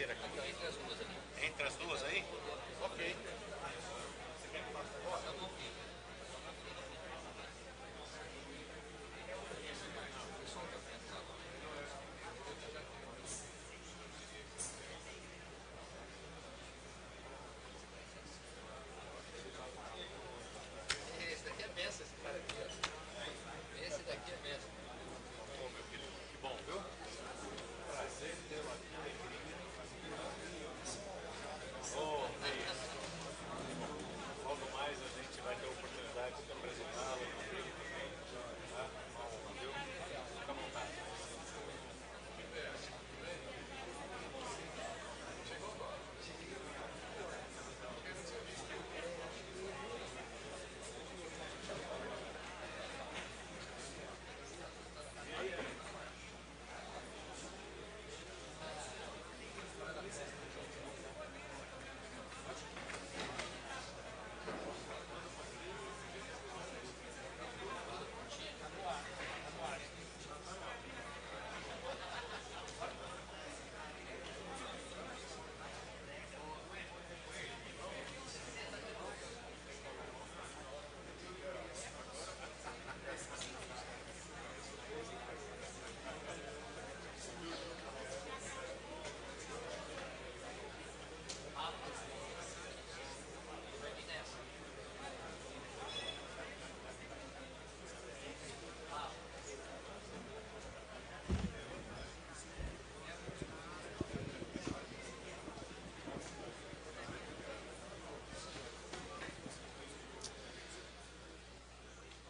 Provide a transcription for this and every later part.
Entre as duas aí? Ok. Esse daqui é benção, esse cara aqui, ó. Esse daqui é benção. Ô, meu querido, que bom, viu? Prazer tê-lo aqui, alegria. Ô, logo mais a gente vai ter a oportunidade de apresentá-lo. Tá? Uma honra, viu? Fica à vontade.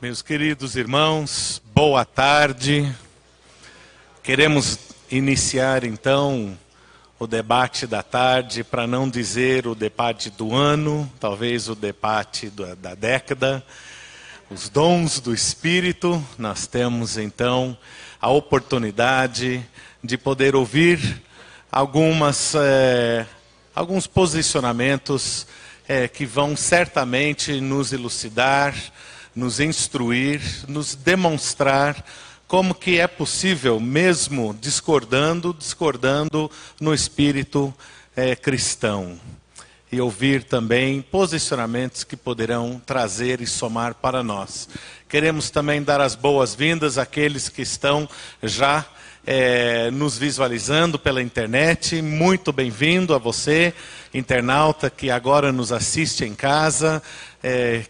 Meus queridos irmãos, boa tarde. Queremos iniciar então o debate da tarde, para não dizer o debate do ano, talvez o debate da década, os dons do Espírito. Nós temos então a oportunidade de poder ouvir alguns posicionamentos que vão certamente nos elucidar, nos instruir, nos demonstrar como que é possível, mesmo discordando no espírito cristão. E ouvir também posicionamentos que poderão trazer e somar para nós. Queremos também dar as boas-vindas àqueles que estão já nos visualizando pela internet. Muito bem-vindo a você, internauta, que agora nos assiste em casa.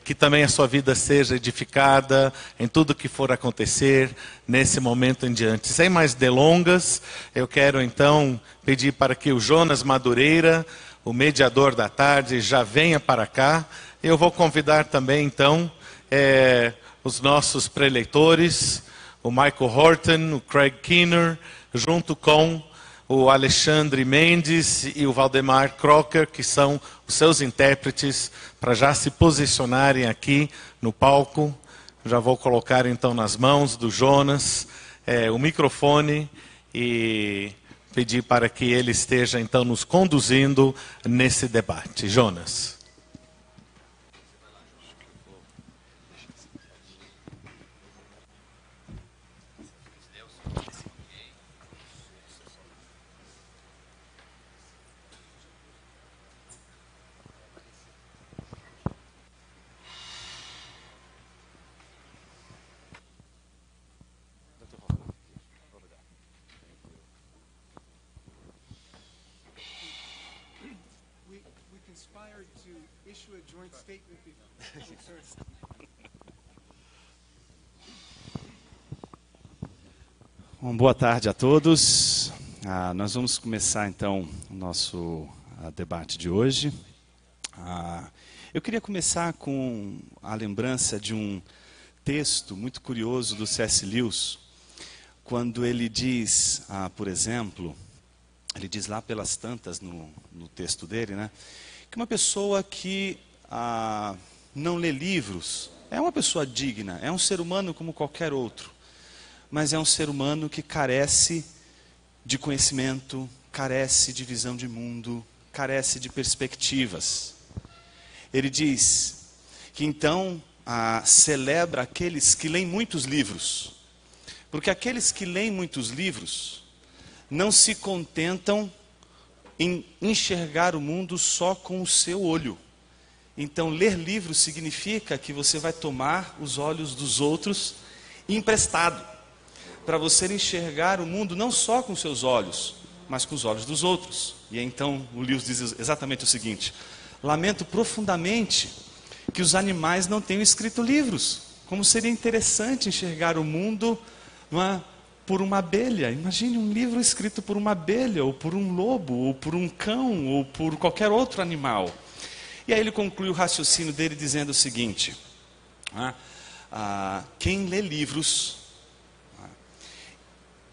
Que também a sua vida seja edificada em tudo que for acontecer nesse momento em diante. Sem mais delongas, eu quero então pedir para que o Jonas Madureira, o mediador da tarde, já venha para cá. Eu vou convidar também então os nossos preleitores, o Michael Horton, o Craig Keener, junto com o Alexandre Mendes e o Valdemar Crocker, que são os seus intérpretes, para já se posicionarem aqui no palco. Já vou colocar então nas mãos do Jonas o microfone e pedir para que ele esteja então nos conduzindo nesse debate. Jonas. Bom, boa tarde a todos. Nós vamos começar então o nosso debate de hoje. Eu queria começar com a lembrança de um texto muito curioso do C.S. Lewis, quando ele diz, por exemplo, ele diz lá pelas tantas no texto dele, né, que uma pessoa que não lê livros é uma pessoa digna, é um ser humano como qualquer outro. Mas é um ser humano que carece de conhecimento, carece de visão de mundo, carece de perspectivas. Ele diz que então celebra aqueles que leem muitos livros, porque aqueles que leem muitos livros não se contentam em enxergar o mundo só com o seu olho. Então, ler livros significa que você vai tomar os olhos dos outros emprestado, para você enxergar o mundo não só com seus olhos, mas com os olhos dos outros. E então o Lewis diz exatamente o seguinte: lamento profundamente que os animais não tenham escrito livros. Como seria interessante enxergar o mundo por uma abelha. Imagine um livro escrito por uma abelha, ou por um lobo, ou por um cão, ou por qualquer outro animal. E aí ele conclui o raciocínio dele dizendo o seguinte: quem lê livros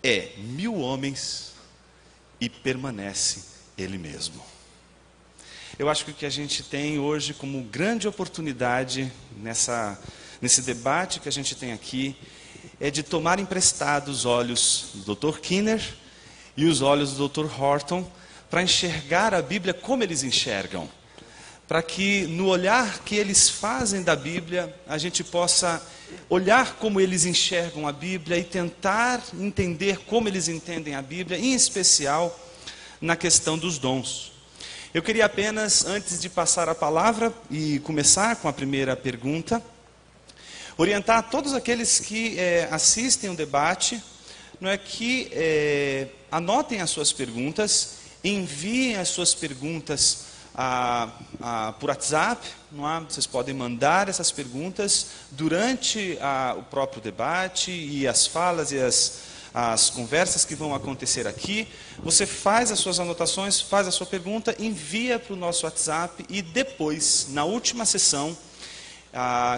é 1000 homens e permanece ele mesmo. Eu acho que o que a gente tem hoje como grande oportunidade nesse debate que a gente tem aqui é de tomar emprestados os olhos do Dr. Kinner e os olhos do Dr. Horton para enxergar a Bíblia como eles enxergam. Para que no olhar que eles fazem da Bíblia, a gente possa olhar como eles enxergam a Bíblia e tentar entender como eles entendem a Bíblia, em especial na questão dos dons. Eu queria apenas, antes de passar a palavra e começar com a primeira pergunta, orientar todos aqueles que assistem o debate, que anotem as suas perguntas, enviem as suas perguntas por WhatsApp, vocês podem mandar essas perguntas durante o próprio debate e as falas e as conversas que vão acontecer aqui. Você faz as suas anotações, faz a sua pergunta, envia para o nosso WhatsApp e depois, na última sessão,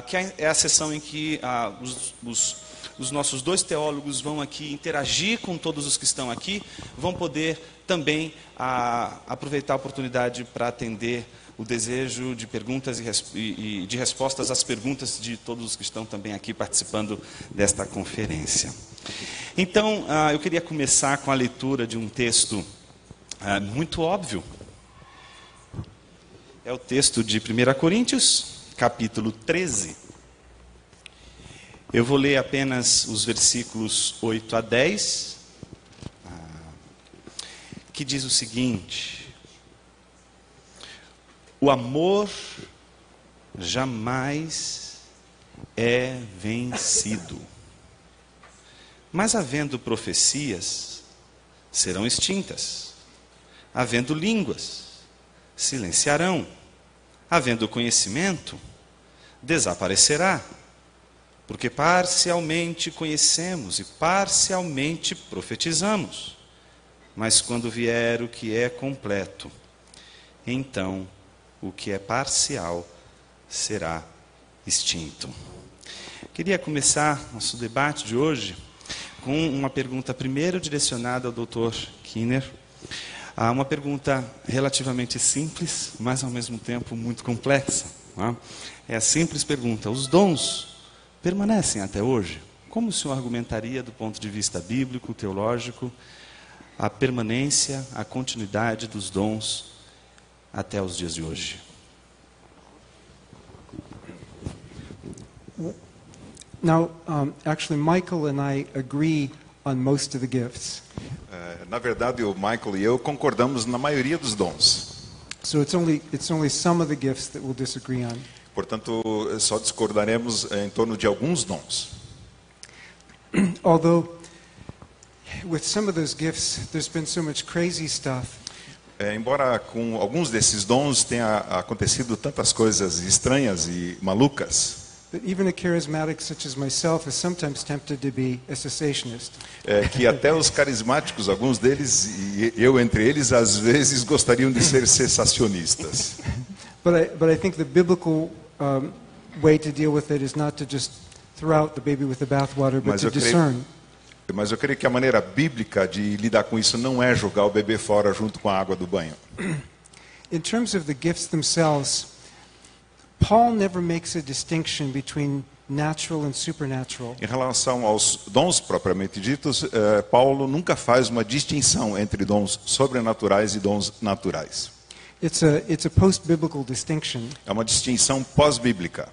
que é a sessão em que os nossos 2 teólogos vão aqui interagir com todos os que estão aqui, vão poder também aproveitar a oportunidade para atender o desejo de perguntas e de respostas às perguntas de todos os que estão também aqui participando desta conferência. Então, eu queria começar com a leitura de um texto muito óbvio. É o texto de 1 Coríntios, capítulo 13. Eu vou ler apenas os versículos 8 a 10, que diz o seguinte: o amor jamais é vencido, mas havendo profecias, serão extintas, havendo línguas, silenciarão, havendo conhecimento, desaparecerá. Porque parcialmente conhecemos e parcialmente profetizamos. Mas quando vier o que é completo, então o que é parcial será extinto. Queria começar nosso debate de hoje com uma pergunta primeiro direcionada ao Dr. Kinner. Uma pergunta relativamente simples, mas ao mesmo tempo muito complexa. É a simples pergunta: os dons permanecem até hoje? Como o senhor argumentaria do ponto de vista bíblico, teológico, a permanência, a continuidade dos dons até os dias de hoje? Now, actually, Michael and I agree on most of the gifts. Na verdade, o Michael e eu concordamos na maioria dos dons. So it's only some of the gifts that we'll disagree on. Portanto, só discordaremos em torno de alguns dons. Although, with some of those gifts, there's been so much crazy stuff. Embora com alguns desses dons tenha acontecido tantas coisas estranhas e malucas, That even a charismatic such as myself is sometimes tempted to be a cessationist. Que até os carismáticos, alguns deles, e eu entre eles, às vezes gostariam de ser cessacionistas. But I think the biblical way to deal with it is not to just throw out the baby with the bathwater, but to discern. Mas eu creio que a maneira bíblica de lidar com isso não é jogar o bebê fora junto com a água do banho. In terms of the gifts themselves, Paul never makes a distinction between natural and supernatural. Em relação aos dons propriamente ditos, Paulo nunca faz uma distinção entre dons sobrenaturais e dons naturais. It's a post-biblical distinction. É uma distinção pós-bíblica.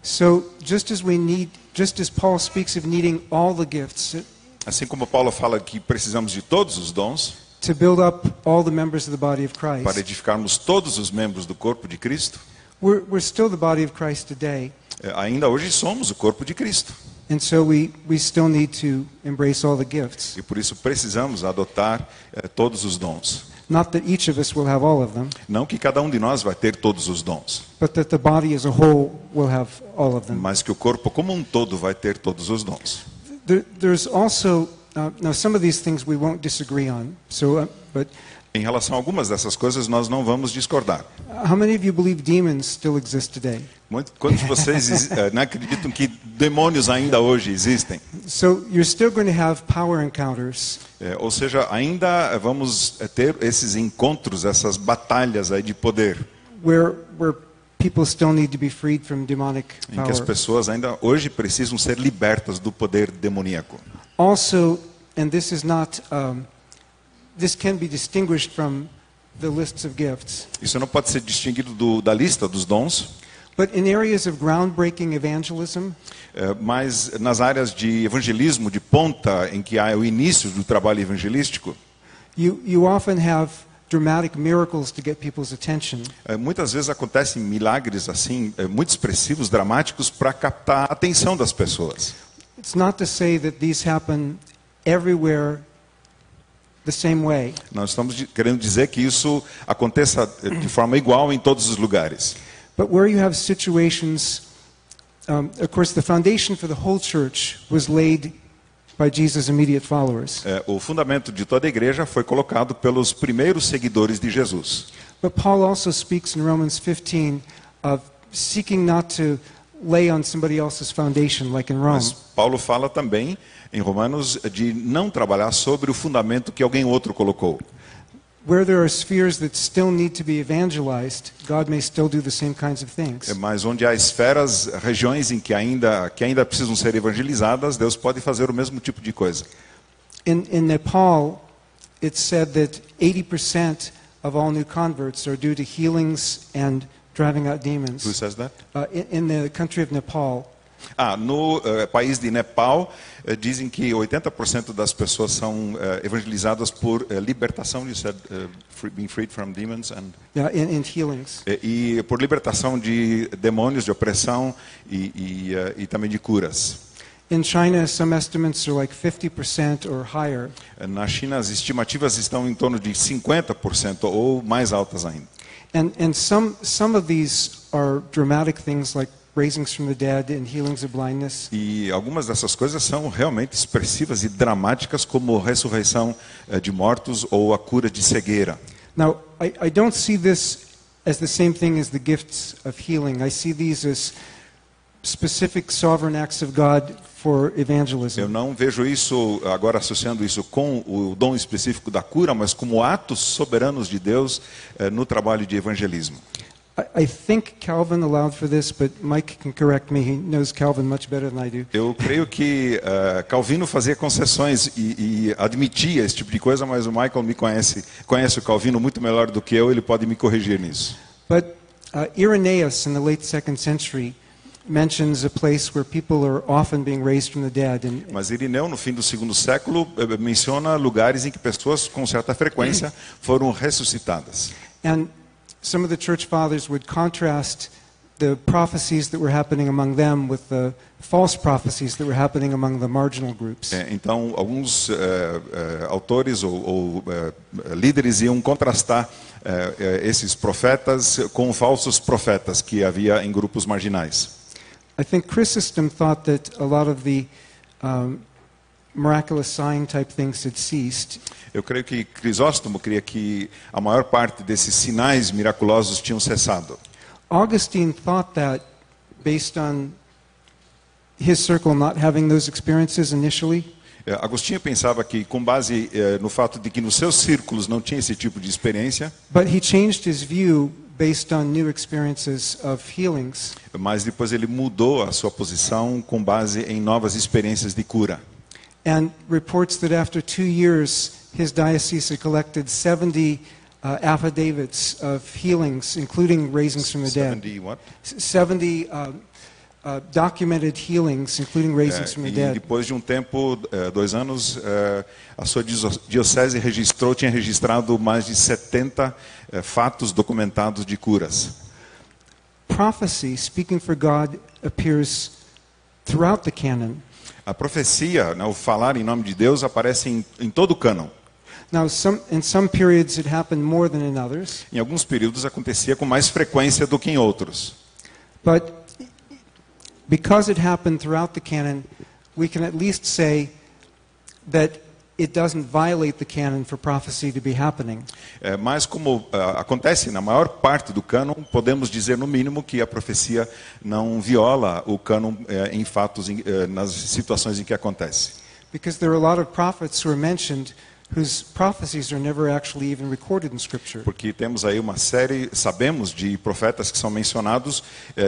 So just as Paul speaks of needing all the gifts, Assim como Paulo fala que precisamos de todos os dons, to build up all the members of the body of para Christ. edificarmos todos os membros do corpo de Cristo, We're still the body of Christ today, ainda hoje somos o corpo de Cristo. and so we still need to embrace all the gifts. E por isso precisamos adotar todos os dons. Not that each of us will have all of them, Não que cada um de nós vai ter todos os dons, but that the body as a whole will have all of them. mas que o corpo como um todo vai ter todos os dons. There's also, now some of these things we won't disagree on, but Em relação a algumas dessas coisas, nós não vamos discordar. how many of you believe demons still exist today? Quantos de vocês não acreditam que demônios ainda hoje existem? So you're still going to have power encounters, Ou seja, ainda vamos ter esses encontros, essas batalhas aí de poder, where people still need to be freed from demonic em que as power. pessoas ainda hoje precisam ser libertas do poder demoníaco. Also, and this is not, this can be distinguished from the lists of gifts, Isso não pode ser distinguido da lista dos dons, but in areas of groundbreaking evangelism, mas nas áreas de evangelismo de ponta, em que há o início do trabalho evangelístico, you often have dramatic miracles to get people's attention. muitas vezes acontecem milagres assim, muito expressivos, dramáticos, para captar a atenção das pessoas. It's not to say that these happen everywhere the same way, Não estamos querendo dizer que isso aconteça de forma igual em todos os lugares. but where you have situations, of course, the foundation for the whole church was laid by Jesus' immediate followers. O fundamento de toda a igreja foi colocado pelos primeiros seguidores de Jesus. But Paul also speaks in Romans 15 of seeking not to lay on somebody else's foundation, like in Rome. Mas Paulo fala também em Romanos de não trabalhar sobre o fundamento que alguém outro colocou. Where there are spheres that still need to be evangelized, God may still do the same kinds of things. Mas onde há esferas, regiões em que ainda precisam ser evangelizadas, Deus pode fazer o mesmo tipo de coisa. In Nepal, it's said that 80% of all new converts are due to healings and driving out Who demons. says that? In the country of Nepal, No país de Nepal, dizem que 80% das pessoas são evangelizadas por libertação, you said, being freed from demons, in healings. e por libertação de demônios, de opressão e também de curas. In China, some estimates are like 50% or higher. Na China, as estimativas estão em torno de 50% ou mais altas ainda. And some of these are dramatic things like raisings from the dead and healings of blindness. E algumas dessas coisas são realmente expressivas e dramáticas, como ressurreição de mortos ou a cura de cegueira. Now, I don't see this as the same thing as the gifts of healing. I see these as specific sovereign acts of God for evangelism. Eu não vejo isso, agora associando isso com o dom específico da cura, mas como atos soberanos de Deus no trabalho de evangelismo. I think Calvin allowed for this, but Mike can correct me. He knows Calvin much better than I do. Eu creio que Calvino fazia concessões e admitia esse tipo de coisa, mas o Michael conhece o Calvino muito melhor do que eu, ele pode me corrigir nisso. But Irenaeus in the late 2nd century mentions a place where people are often being raised from the dead. Mas Irineu, no fim do segundo século, menciona lugares em que pessoas com certa frequência foram ressuscitadas. And some of the church fathers would contrast the prophecies that were happening among them with the false prophecies that were happening among the marginal groups. Então, alguns autores ou líderes iam contrastar esses profetas com falsos profetas que havia em grupos marginais. I think Chrysostom thought that a lot of the miraculous sign type things had ceased. Eu creio que Crisóstomo cria que a maior parte desses sinais miraculosos tinham cessado. Augustine thought that based on his circle not having those experiences initially. Agostinho pensava que, com base no fato de que nos seus círculos não tinha esse tipo de experiência, But he changed his view based on new experiences of healings. mas depois ele mudou a sua posição com base em novas experiências de cura. And reports that after 2 years, his diocese had collected 70 affidavits of healings, including raisings from the dead. 70 what? 70 documented healings, including raisings from the E dead. depois de um tempo, 2 anos, a sua diocese tinha registrado mais de 70 fatos documentados de curas. Prophecy, speaking for God, appears throughout the canon. A profecia, né, o falar em nome de Deus, aparece em todo o cânon. Now, in some periods it happened more than in others, Em alguns períodos acontecia com mais frequência do que em outros. but because it happened throughout the canon, we can at least say that it doesn't violate the canon for prophecy to be happening. Mas como acontece na maior parte do cânon, podemos dizer no mínimo que a profecia não viola o cânon em fatos, nas situações em que acontece. Because there are a lot of prophets who are mentioned whose prophecies are never actually even recorded in Scripture. Porque temos aí uma série, sabemos de profetas que são mencionados,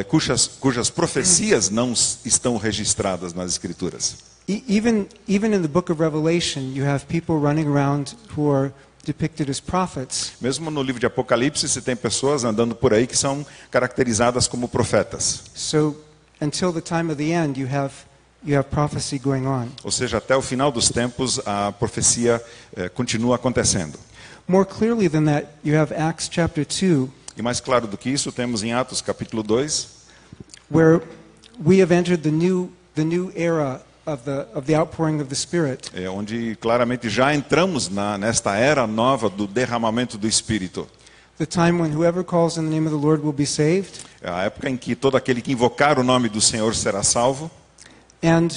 cujas profecias não estão registradas nas Escrituras. Even in the book of Revelation, you have people running around who are depicted as prophets. Mesmo no livro de Apocalipse, você tem pessoas andando por aí que são caracterizadas como profetas. So until the time of the end, you have prophecy going on. Ou seja, até o final dos tempos, a profecia continua acontecendo. More clearly than that, you have Acts chapter 2, E mais claro do que isso, temos em Atos capítulo 2, where we have entered the new era of the outpouring of the Spirit. onde claramente já entramos nesta era nova do derramamento do Espírito. The time when whoever calls in the name of the Lord will be saved. É a época em que todo aquele que invocar o nome do Senhor será salvo. And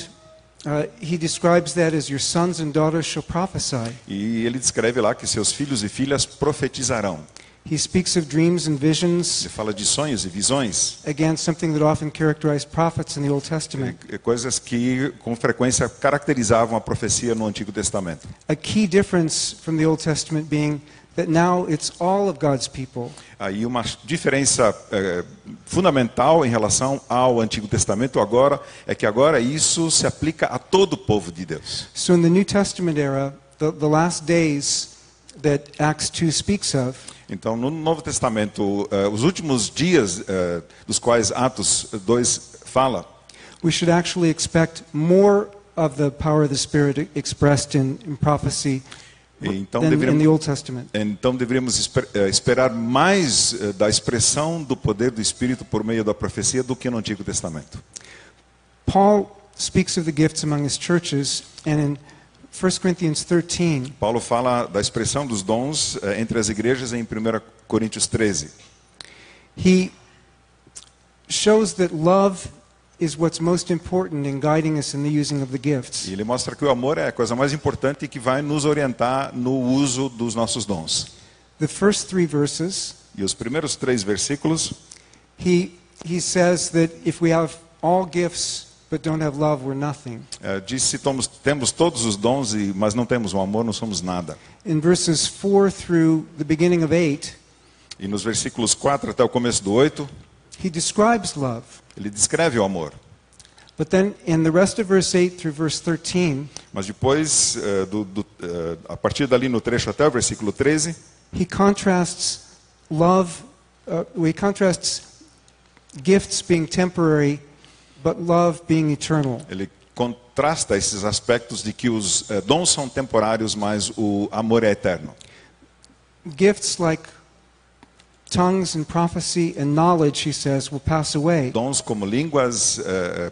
he describes that as your sons and daughters shall prophesy. E ele descreve lá que seus filhos e filhas profetizarão. He speaks of dreams and visions, Ele fala de sonhos e visões, again, something that often characterized prophets in the Old Testament. coisas que com frequência caracterizavam a profecia no Antigo Testamento. A key difference from the Old Testament being that now it's all of God's people. Aí uma diferença fundamental em relação ao Antigo Testamento agora é que agora isso se aplica a todo o povo de Deus. So in the New Testament era, the last days that Acts 2 speaks of, Então, no Novo Testamento, os últimos dias dos quais Atos 2 fala, we should actually expect more of the power of the Spirit expressed in prophecy então than in the Old Testament. deveríamos esperar mais da expressão do poder do Espírito por meio da profecia do que no Antigo Testamento. Paul speaks of the gifts among his churches, and in 1 Corinthians 13, Paulo fala da expressão dos dons entre as igrejas em 1 Coríntios 13. he shows that love is what's most important in guiding us in the using of the gifts. E ele mostra que o amor é a coisa mais importante que vai nos orientar no uso dos nossos dons. The first 3 verses, E os primeiros 3 versículos, he says that if we have all gifts but don't have love, we're nothing. diz se temos todos os dons, mas não temos o amor, não somos nada. In verses 4 through the beginning of 8, E nos versículos 4 até o começo do 8, he describes love. ele descreve o amor. But then in the rest of verse 8 through verse 13, Mas depois, a partir dali no trecho até o versículo 13, he contrasts love, he contrasts gifts being temporary, but love being eternal. ele contrasta esses aspectos de que os dons são temporários, mas o amor é eterno. Gifts like tongues and prophecy and knowledge, he says, will pass away. Dons como línguas,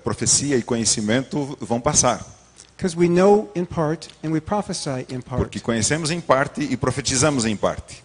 profecia e conhecimento vão passar. Because we know in part and we prophesy in part. Porque conhecemos em parte e profetizamos em parte.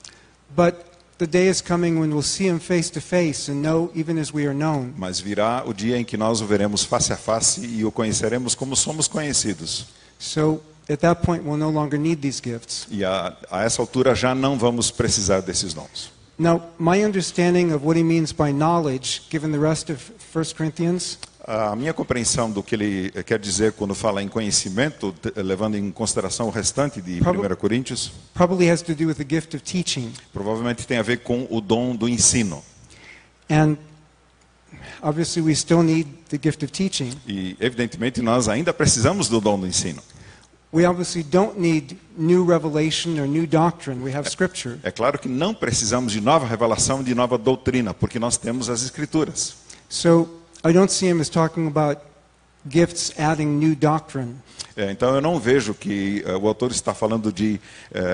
But the day is coming when we'll see him face to face and know even as we are known. Mas virá o dia em que nós o veremos face a face e o conheceremos como somos conhecidos. So at that point we'll no longer need these gifts. E a essa altura já não vamos precisar desses dons. Now, my understanding of what he means by knowledge, given the rest of 1 Corinthians, A minha compreensão do que ele quer dizer quando fala em conhecimento, levando em consideração o restante de 1 Coríntios, probably has to do with the gift of teaching. provavelmente tem a ver com o dom do ensino. And obviously we still need the gift of teaching. E, evidentemente, nós ainda precisamos do dom do ensino. We obviously don't need new revelation or new doctrine. We have Scripture. É claro que não precisamos de nova revelação, de nova doutrina, porque nós temos as Escrituras. So I don't see him as talking about gifts adding new doctrine. Então eu não vejo que o autor está falando de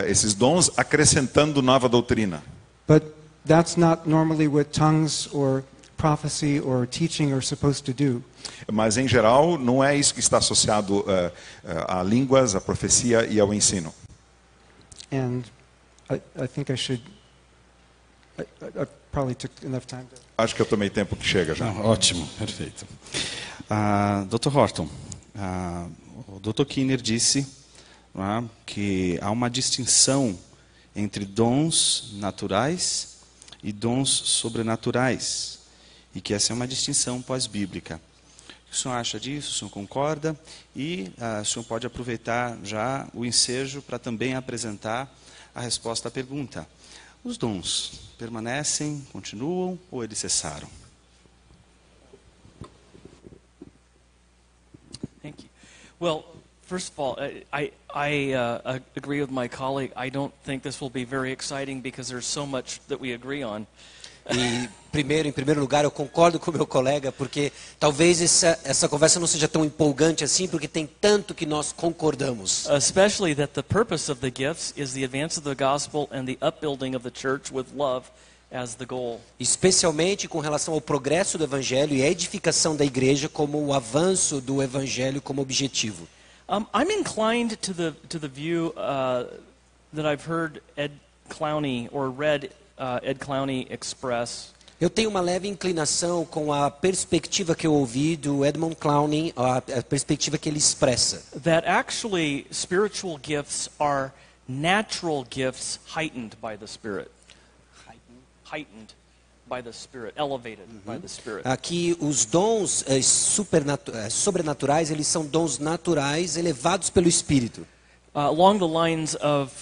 esses dons acrescentando nova doutrina. But that's not normally what tongues or prophecy or teaching are supposed to do. Mas em geral não é isso que está associado a línguas, à profecia e ao ensino. And I think I should. I probably took enough time to. Acho que eu tomei tempo que chega já. Não, ótimo, perfeito. Dr. Horton, o Dr. Kinner disse, não é, que há uma distinção entre dons naturais e dons sobrenaturais, e que essa é uma distinção pós-bíblica. O que o senhor acha disso? O senhor concorda? E o senhor pode aproveitar já o ensejo para também apresentar a resposta à pergunta. Os dons permanecem, continuam ou eles cessaram? Thank you. Well, first of all, I agree with my colleague. I don't think this will be very exciting because there's so much that we agree on. E em primeiro lugar, eu concordo com o meu colega, porque talvez essa conversa não seja tão empolgante assim, porque tem tanto que nós concordamos. Especially that the purpose of the gifts is the advance of the gospel and the upbuilding of the church with love as the goal. Especialmente com relação ao progresso do evangelho e a edificação da igreja como o avanço do evangelho como objetivo. I'm inclined to the view that I've heard Ed Clowney or read Ed Clowney express. Eu tenho uma leve inclinação com a perspectiva que eu ouvi do Edmund Clowney, a perspectiva que ele expressa. That actually spiritual gifts are natural gifts heightened by the Spirit. Heightened by the Spirit, elevated by the Spirit. Aqui os dons sobrenaturais, eles são dons naturais elevados pelo Espírito. Along the lines of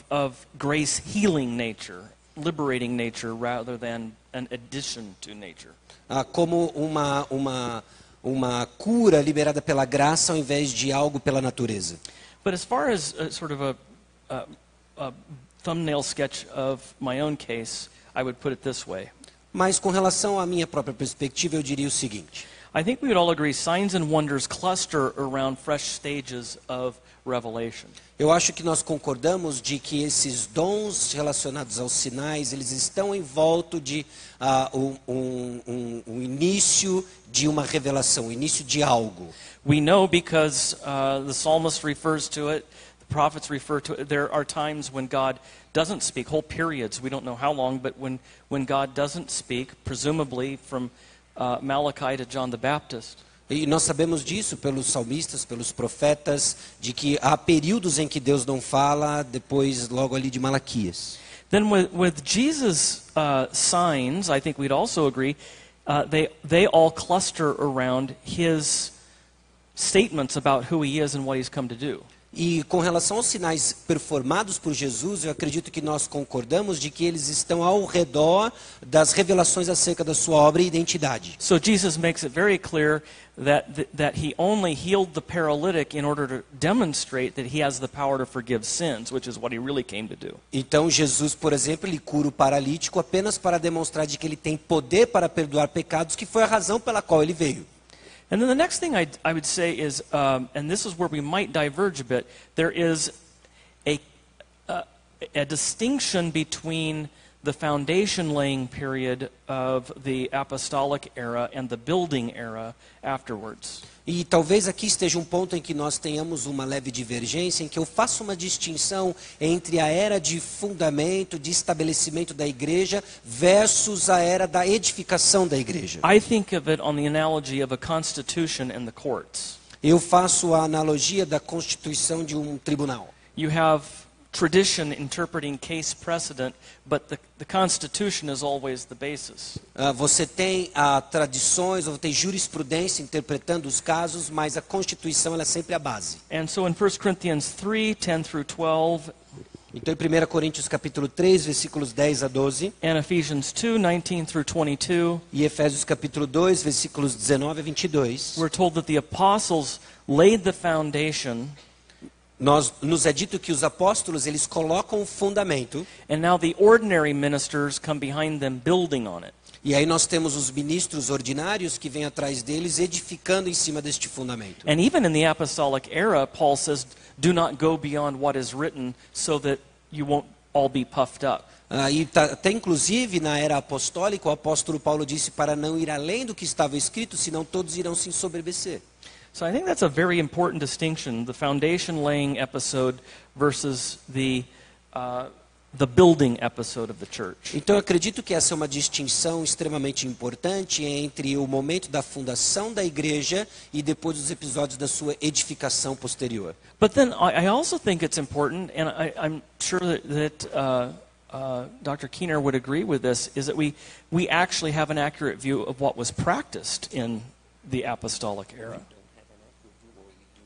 grace healing nature, liberating nature rather than an addition to nature. Como uma cura liberada pela graça ao invés de algo pela natureza. But as far as sort of a thumbnail sketch of my own case, I would put it this way. Mas com relação à minha própria perspectiva, eu diria o seguinte. I think we would all agree signs and wonders cluster around fresh stages of revelation. Eu acho que nós concordamos de que esses dons relacionados aos sinais, eles estão em volta de um início de uma revelação, o início de algo. We know because the psalmist refers to it, the prophets refer to it. There are times when God doesn't speak, whole periods, we don't know how long, but when God doesn't speak, presumably from Malachi to John the Baptist. E nós sabemos disso pelos salmistas, pelos profetas, de que há períodos em que Deus não fala, depois logo ali de Malaquias. Then with Jesus' signs, I think we'd also agree, they all cluster around his statements about who he is and what he's come to do. E com relação aos sinais performados por Jesus, eu acredito que nós concordamos de que eles estão ao redor das revelações acerca da sua obra e identidade. So Jesus makes it very clear that he only healed the paralytic in order to demonstrate that he has the power to forgive sins, which is what he really came to do. Então Jesus, por exemplo, ele cura o paralítico apenas para demonstrar de que ele tem poder para perdoar pecados, que foi a razão pela qual ele veio. And then the next thing I would say is, and this is where we might diverge a bit, there is a distinction between the foundation laying period of the apostolic era and the building era afterwards. E talvez aqui esteja um ponto em que nós tenhamos uma leve divergência, em que eu faço uma distinção entre a era de fundamento, de estabelecimento da igreja versus a era da edificação da igreja. I think of it on the analogy of a constitution and the courts. Eu faço a analogia da constituição de um tribunal. You have tradition interpreting case precedent, but the Constitution is always the basis. Você tem tradições, ou tem jurisprudência interpretando os casos, mas a Constituição ela é sempre a base. And so in 1 Corinthians 3:10 through 12, então em 1 Coríntios capítulo 3, versículos 10 a 12, and Ephesians 2:19 through 22, e Efésios capítulo 2, versículos 19 a 22, we're told that the apostles laid the foundation. Nos é dito que os apóstolos eles colocam o fundamento. And now the ordinary ministers come behind them building on it. E aí nós temos os ministros ordinários que vêm atrás deles edificando em cima deste fundamento. And even in the apostolic era, Paul says, do not go beyond what is written so that you won't all be puffed up. Até inclusive na era apostólica, o apóstolo Paulo disse para não ir além do que estava escrito, senão todos irão se ensoberbecer. So I think that's a very important distinction, the foundation laying episode versus the building episode of the church. Então eu acredito que essa é uma distinção extremamente importante entre o momento da fundação da igreja e depois os episódios da sua edificação posterior. But then I also think it's important, and I'm sure that Dr. Keener would agree with this, is that we actually have an accurate view of what was practiced in the apostolic era.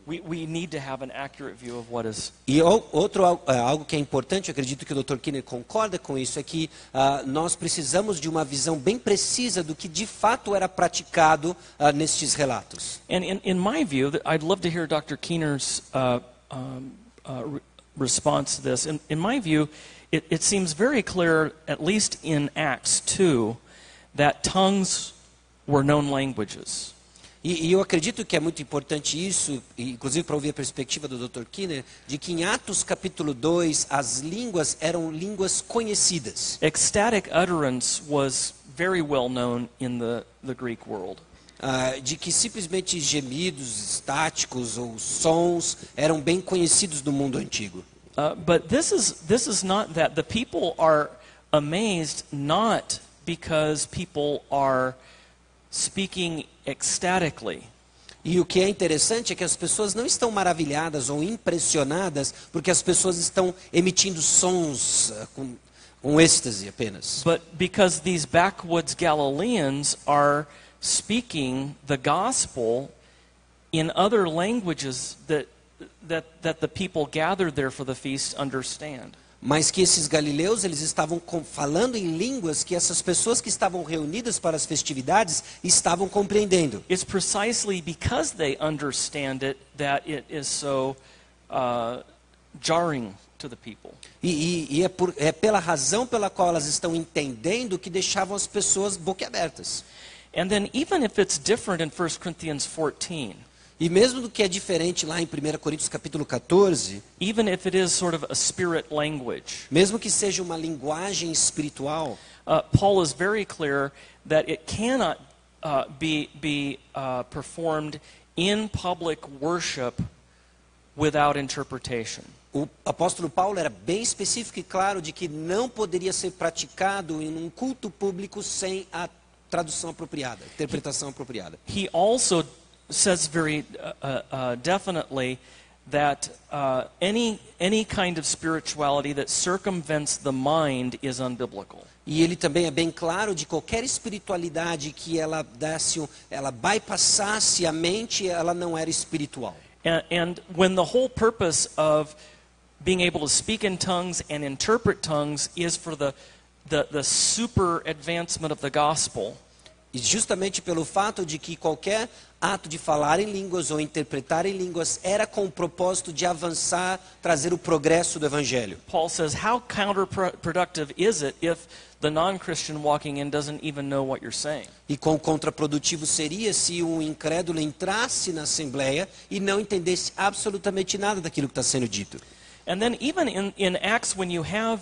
We need to have an accurate view of what is. E algo que é importante, eu acredito que o Dr. Keener concorda com isso, é que nós precisamos de uma visão bem precisa do que de fato era praticado nestes relatos. And in my view, I'd love to hear Dr. Keener's response to this. In my view, it seems very clear, at least in Acts 2, that tongues were known languages. E eu acredito que é muito importante isso, inclusive para ouvir a perspectiva do Dr. Keener, de que em Atos capítulo 2, as línguas eram línguas conhecidas. Ecstatic utterance was very well known in the Greek world. De que simplesmente gemidos estáticos ou sons eram bem conhecidos no mundo antigo. But this is not that. The people are amazed not because people are speaking ecstatically. E o que é interessante é que as pessoas não estão maravilhadas ou impressionadas porque as pessoas estão emitindo sons com êxtase apenas. But because these backwoods Galileans are speaking the gospel in other languages that the people gathered there for the feast understand. Mas que esses galileus, eles estavam falando em línguas que essas pessoas que estavam reunidas para as festividades estavam compreendendo. It's precisely because they understand it that it is so jarring to the people. E é pela razão pela qual elas estão entendendo que deixavam as pessoas boquiabertas. And then even if it's different in 1 Corinthians 14, e mesmo do que é diferente lá em 1 Coríntios capítulo 14, even if it is sort of a spirit language, mesmo que seja uma linguagem espiritual, Paul is very clear that it cannot be performed in public worship without interpretation. O apóstolo Paulo era bem específico e claro de que não poderia ser praticado em um culto público sem a tradução apropriada, interpretação apropriada. He also says very definitely that any kind of spirituality that circumvents the mind is unbiblical. E ele também é bem claro de qualquer espiritualidade que ela bypassasse a mente, ela não era espiritual. And when the whole purpose of being able to speak in tongues and interpret tongues is for the super advancement of the gospel. E justamente pelo fato de que qualquer ato de falar em línguas ou interpretar em línguas era com o propósito de avançar, trazer o progresso do evangelho. Paul says, how counterproductive is it if the non-Christian walking in doesn't even know what you're saying? E quão contraprodutivo seria se um incrédulo entrasse na assembleia e não entendesse absolutamente nada daquilo que está sendo dito. And then even in Acts, when you have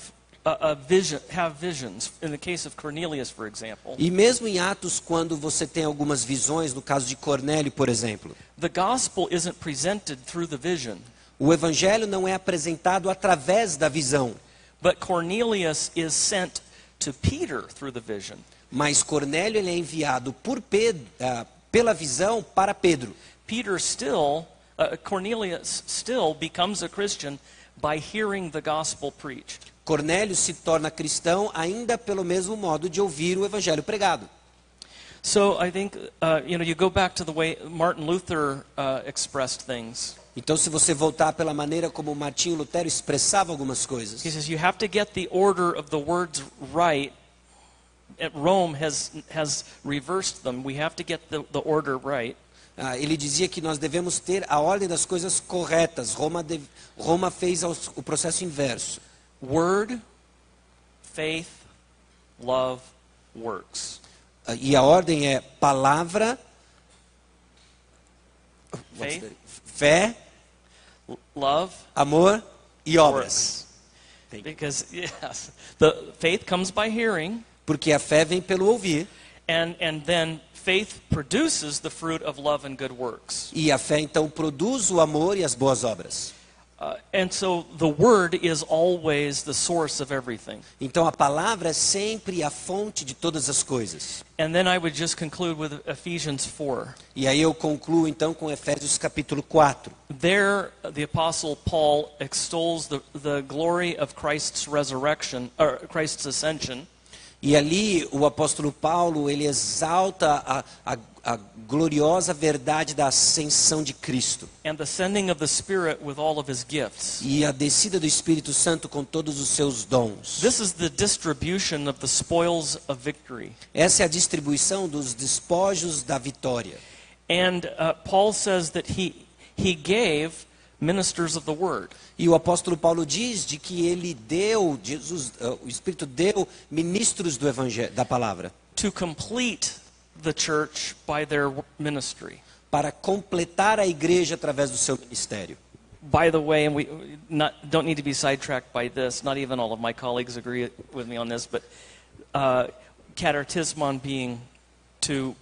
visions, in the case of Cornelius, for example. E mesmo em Atos, quando você tem algumas visões, no caso de Cornélio, por exemplo, the gospel isn't presented through the vision. O evangelho não é apresentado através da visão. But Cornelius is sent to Peter through the vision. Mas Cornélio ele é enviado por Pedro, pela visão para Pedro. Cornelius still becomes a Christian by hearing the gospel preached. Cornélio se torna cristão ainda pelo mesmo modo de ouvir o evangelho pregado. So I think you go back to the way Martin Luther expressed things. Então se você voltar pela maneira como Martinho Lutero expressava algumas coisas. He says you have to get the order of the words right. Rome has reversed them. We have to get the order right. Ele dizia que nós devemos ter a ordem das coisas corretas. Roma fez o processo inverso. Word, faith, love, works. E a ordem é palavra, Faith, fé, love, amor e obras. because yes, the faith comes by hearing, Porque a fé vem pelo ouvir. and then faith produces the fruit of love and good works. E a fé então produz o amor e as boas obras. And so the word is always the source of everything. Então a palavra é sempre a fonte de todas as coisas. And then I would just conclude with Ephesians 4. E aí eu concluo então com Efésios capítulo 4. There, the Apostle Paul extols the glory of Christ's resurrection, or Christ's ascension. E ali o apóstolo Paulo, ele exalta a gloriosa verdade da ascensão de Cristo. And the sending of the Spirit with all of his gifts. E a descida do Espírito Santo com todos os seus dons. This is the distribution of the spoils of victory. Essa é a distribuição dos despojos da vitória. And Paul says that he gave ministers of the word. E o apóstolo Paulo diz de que ele deu, o Espírito deu ministros do evangelho, da palavra, To complete the church by their ministry. para completar a igreja através do seu ministério. By the way, and we don't need to be sidetracked by this, not even all of my colleagues agree with me on this, but katartismon being to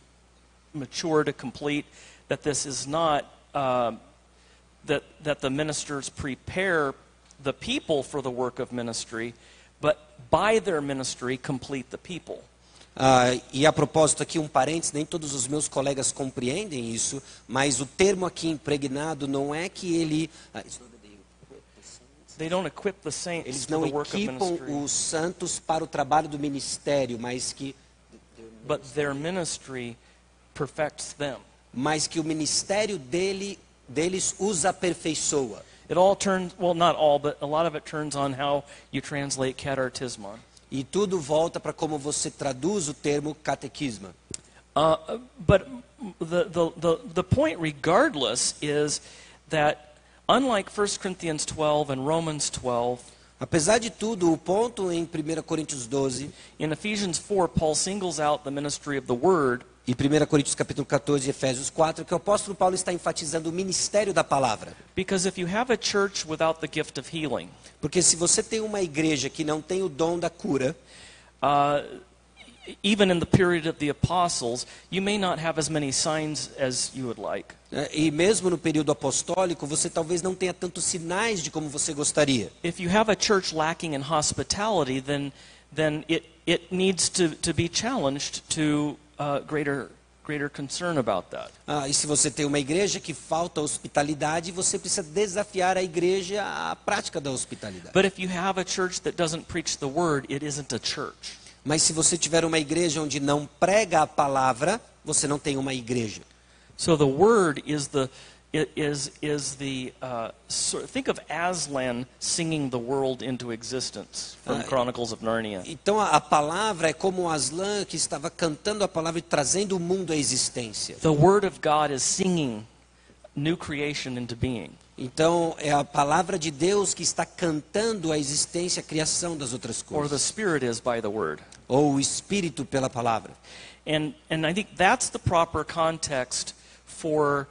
mature, to complete, that this is not, that the ministers prepare the people for the work of ministry, but by their ministry complete the people. E a propósito aqui, um parênteses, nem todos os meus colegas compreendem isso, mas o termo aqui impregnado não é que ele... They don't equip the saints Eles for não the work of equipam ministry, os santos para o trabalho do ministério, mas que but their ministry perfects them. o ministério deles os aperfeiçoa. It all turns, well, not all, but a lot of it turns on how you translate katartismon. E tudo volta para como você traduz o termo catequisma. But the point, regardless, is that unlike 1 Corinthians 12 and Romans 12, Apesar de tudo, o ponto em 1 Coríntios 12 in Ephesians 4, Paul singles out the ministry of the word e 1 Coríntios capítulo 14 e Efésios 4, que o apóstolo Paulo está enfatizando o ministério da palavra. because if you have a church without the gift of healing, Porque se você tem uma igreja que não tem o dom da cura, even in the period of the apostles, you may not have as many signs as you would like. e mesmo no período apostólico, você talvez não tenha tantos sinais de como você gostaria. If you have a church lacking in hospitality, then it needs to be challenged to greater concern about that. E se você tem uma igreja que falta hospitalidade, você precisa desafiar a igreja à prática da hospitalidade. But if you have a church that doesn't preach the word, it isn't a church. Mas se você tiver uma igreja onde não prega a palavra, você não tem uma igreja. So the word is think of Aslan singing the world into existence from Chronicles of Narnia. Então a palavra é como Aslan que estava cantando a palavra e trazendo o mundo à existência. The word of God is singing new creation into being. Então é a palavra de Deus que está cantando a existência, a criação das outras Or the coisas. Spirit is by the word. Ou o Espírito pela palavra. And I think that's the proper context for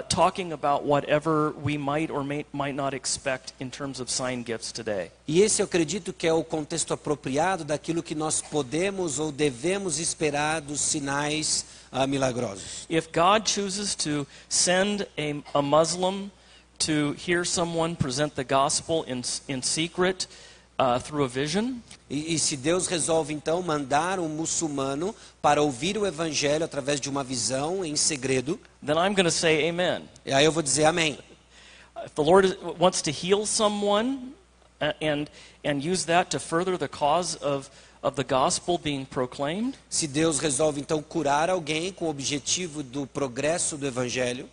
talking about whatever we might or might not expect in terms of sign gifts today. E esse eu acredito que é o contexto apropriado daquilo que nós podemos ou devemos esperar dos sinais milagrosos. If God chooses to send a Muslim to hear someone present the gospel in secret through a vision, E se Deus resolve então mandar um muçulmano para ouvir o evangelho através de uma visão em segredo, then I'm going to say amen. e aí eu vou dizer amém. If the Lord wants to heal someone and use that to further the cause of the gospel being proclaimed, Se Deus resolve então curar alguém com o objetivo do progresso do evangelho,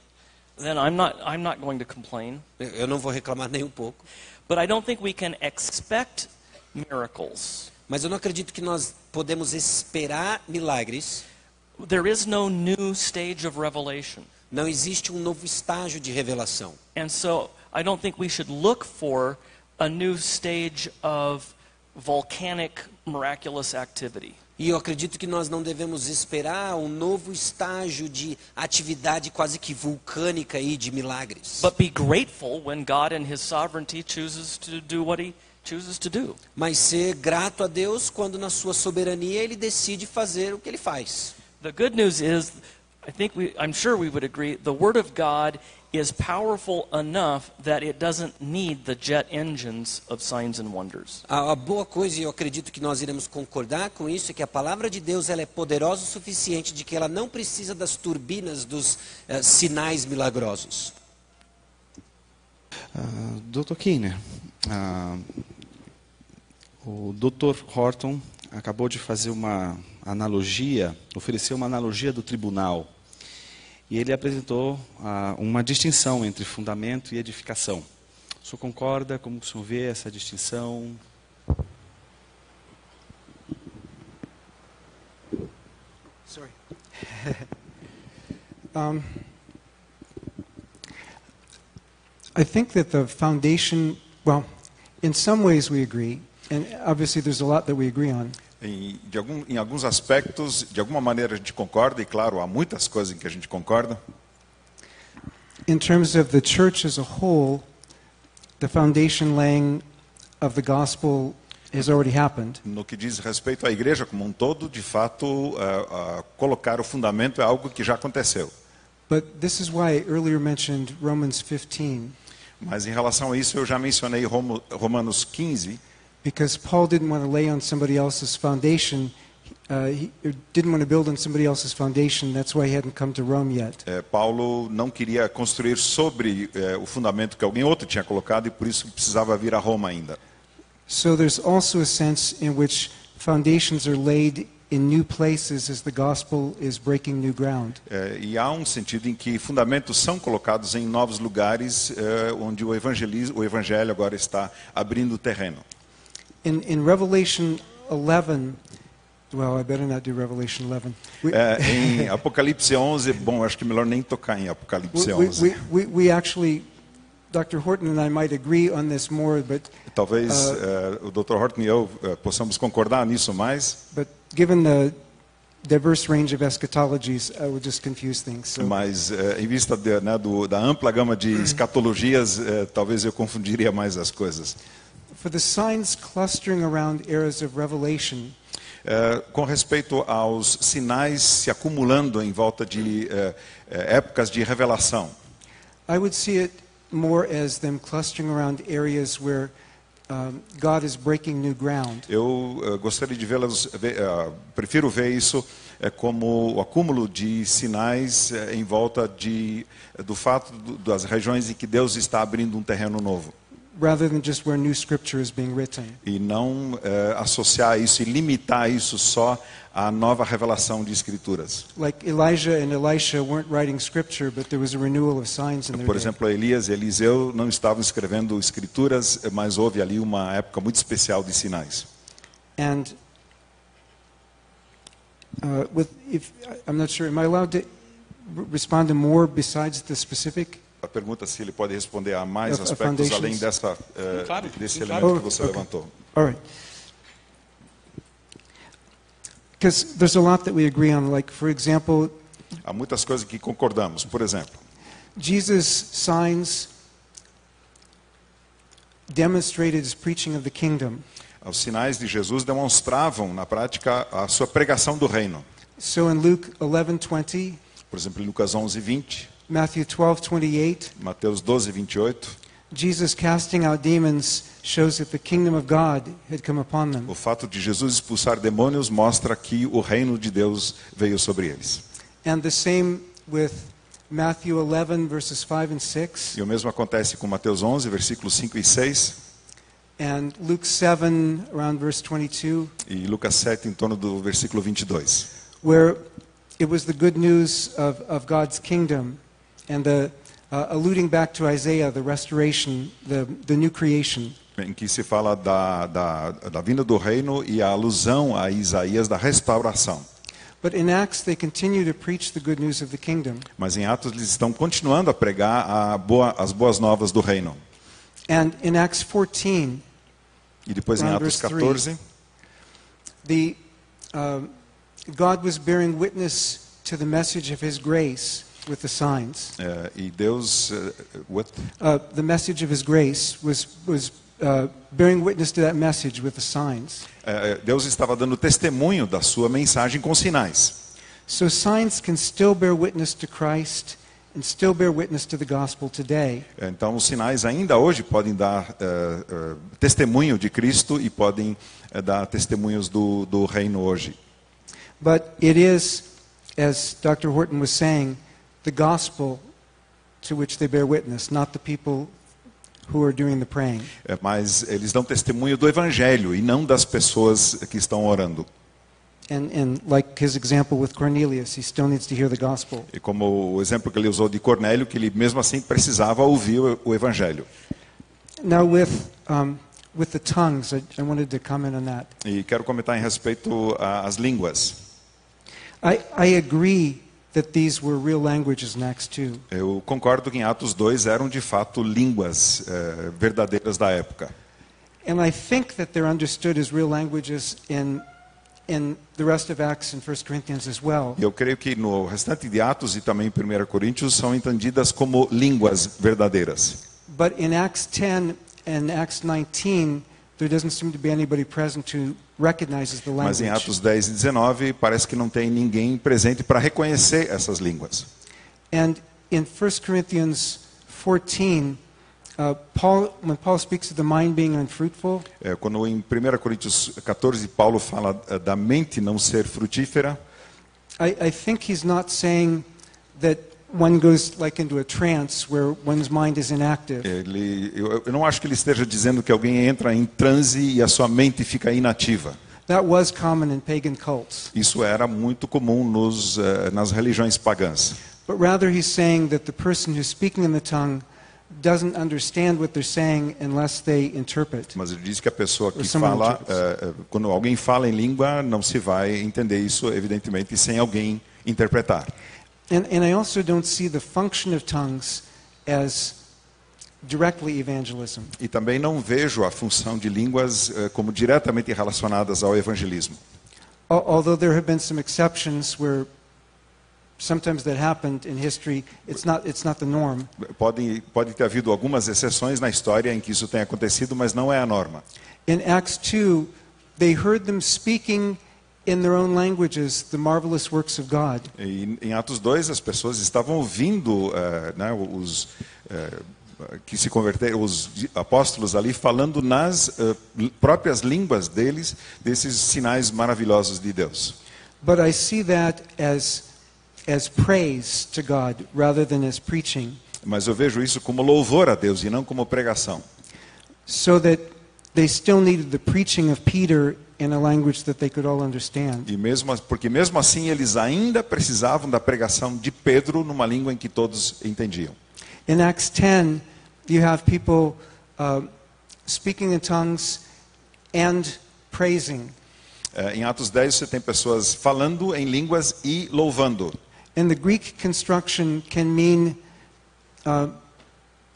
then I'm not going to complain. eu não vou reclamar nem um pouco. But I don't think we can expect miracles. Mas eu não acredito que nós podemos esperar milagres. There is no new stage of revelation. Não existe um novo estágio de revelação. And so I don't think we should look for a new stage of volcanic miraculous activity. E eu acredito que nós não devemos esperar um novo estágio de atividade quase que vulcânica aí de milagres. But be grateful when God in His sovereignty chooses to do what He chooses to do. Mas ser grato a Deus quando na sua soberania Ele decide fazer o que Ele faz. The good news is, I'm sure we would agree, the Word of God is powerful enough that it doesn't need the jet engines of signs and wonders. A boa coisa, e eu acredito que nós iremos concordar com isso, é que a palavra de Deus ela é poderosa o suficiente de que ela não precisa das turbinas dos sinais milagrosos. Dr. Kiner, o Dr. Horton acabou de fazer uma analogia, ofereceu uma analogia do tribunal. E ele apresentou uma distinção entre fundamento e edificação. O senhor concorda? Como o senhor vê essa distinção? Sorry. I think that the foundation, well, in some ways we agree, and obviously there's a lot that we agree on. Em alguns aspectos, de alguma maneira a gente concorda, e claro, há muitas coisas em que a gente concorda. In terms of the church as a whole, the foundation laying of the gospel has already happened. No que diz respeito à igreja como um todo, de fato, colocar o fundamento é algo que já aconteceu. But this is why I earlier mentioned Romans 15. Mas em relação a isso, eu já mencionei Romanos 15, because Paul didn't want to lay on somebody else's foundation. He didn't want to build on somebody else's foundation. That's why he hadn't come to Rome yet. Paulo não queria construir sobre o fundamento que alguém outro tinha colocado e por isso precisava vir a Roma ainda. So there's also a sense in which foundations are laid in new places as the gospel is breaking new ground. E há um sentido em que fundamentos são colocados em novos lugares onde o evangelho agora está abrindo o terreno. In Revelation 11, well, I better not do Revelation 11. Em Apocalipse 11, bom, acho que melhor nem tocar em Apocalipse 11. We actually, Dr. Horton and I might agree on this more, but talvez o Dr. Horton e eu possamos concordar nisso mais. But given the diverse range of eschatologies, I would just confuse things. So. Mas em vista da ampla gama de escatologias, talvez eu confundiria mais as coisas. For the signs clustering around eras of revelation, com respeito aos sinais se acumulando em volta de épocas de revelação, I would see it more as them clustering around areas where God is breaking new ground. Eu gostaria de prefiro ver isso como o acúmulo de sinais em volta do fato das regiões em que Deus está abrindo um terreno novo. Rather than just where new scripture is being written. E não associar isso e limitar isso só à nova revelação de escrituras. Like Elijah and Elisha weren't writing scripture, but there was a renewal of signs in their Por day. exemplo, Elias e Eliseu não estavam escrevendo escrituras, mas houve ali uma época muito especial de sinais. And I'm not sure, am I allowed to respond to more besides the specific? A pergunta se ele pode responder a mais Of aspectos além desse elemento que você levantou. All right. Because there's a lot that we agree on. Like, for example, Há muitas coisas que concordamos. Por exemplo, Jesus' signs demonstrated his preaching of the kingdom. os sinais de Jesus demonstravam na prática a sua pregação do reino. So in Luke 11:20, Por exemplo, em Lucas 11:20, Matthew 12:28, Mateus 12:28, Jesus casting out demons shows that the kingdom of God had come upon them. o fato de Jesus expulsar demônios mostra que o reino de Deus veio sobre eles. And the same with Matthew 11 verses 5 and 6 E o mesmo acontece com Mateus 11, versículos 5 e 6, and Luke 7 around verse 22, e Lucas 7 em torno do versículo 22. where it was the good news of God's kingdom and the alluding back to Isaiah, the restoration, the new creation. Em que se fala da vinda do reino e a alusão a Isaías da restauração. But in Acts they continue to preach the good news of the kingdom. Mas em Atos eles estão continuando a pregar as boas novas do reino. And in Acts 14, E depois em Around Atos verse 14, the God was bearing witness to the message of His grace with the signs. E Deus, The message of His grace was bearing witness to that message with the signs. Deus estava dando testemunho da sua mensagem com sinais. So signs can still bear witness to Christ and still bear witness to the gospel today. Então, os sinais ainda hoje podem dar testemunho de Cristo e podem dar testemunhos do reino hoje. But it is, as Dr. Horton was saying, the gospel to which they bear witness, not the people who are doing the praying. Mas eles dão testemunho do evangelho e não das pessoas que estão orando. And like his example with Cornelius, he still needs to hear the gospel. E como o exemplo que ele usou de Cornélio, que ele mesmo assim precisava ouvir o evangelho. Now with the tongues, I wanted to comment on that. E quero comentar em respeito às línguas. I agree that these were real languages in Acts 2. Eu concordo que em Atos 2 eram de fato línguas verdadeiras da época. And I think that they're understood as real languages in the rest of Acts and 1 Corinthians as well. E eu creio que no restante de Atos e também em 1 Coríntios são entendidas como línguas verdadeiras. But in Acts 10 and Acts 19, there doesn't seem to be anybody present who recognizes the Mas em language. Atos 10 e 19 parece que não tem ninguém presente para reconhecer essas línguas. And in 1 Corinthians 14, when Paul speaks of the mind being unfruitful, Quando em 1 Coríntios 14 Paulo fala da mente não ser frutífera, I think he's not saying that one goes like into a trance where one's mind is inactive. eu não acho que ele esteja dizendo que alguém entra em transe e a sua mente fica inativa. That was common in pagan cults. Isso era muito comum nas religiões pagãs. But rather he's saying that the person who's speaking in the tongue doesn't understand what they're saying unless they interpret. Mas ele diz que a pessoa que someone fala, quando alguém fala em língua, não se vai entender isso, evidentemente, sem alguém interpretar. And I also don't see the function of tongues as directly evangelism. E também não vejo a função de línguas como diretamente relacionadas ao evangelismo. Although there have been some exceptions where sometimes that happened in history, it's not the norm. Pode ter havido algumas exceções na história em que isso tem acontecido, mas não é a norma. In Acts 2, they heard them speaking in their own languages the marvelous works of God. E em Atos 2 as pessoas estavam ouvindo os que se converteram, os apóstolos ali falando nas próprias línguas deles desses sinais maravilhosos de Deus. But I see that as praise to God rather than as preaching. Mas eu vejo isso como louvor a Deus e não como pregação. So that they still needed the preaching of Peter in a language that they could all understand. Porque mesmo assim eles ainda precisavam da pregação de Pedro numa língua em que todos entendiam. In Acts 10, you have people speaking in tongues and praising. Em Atos 10 você tem pessoas falando em línguas e louvando. And the Greek construction can mean,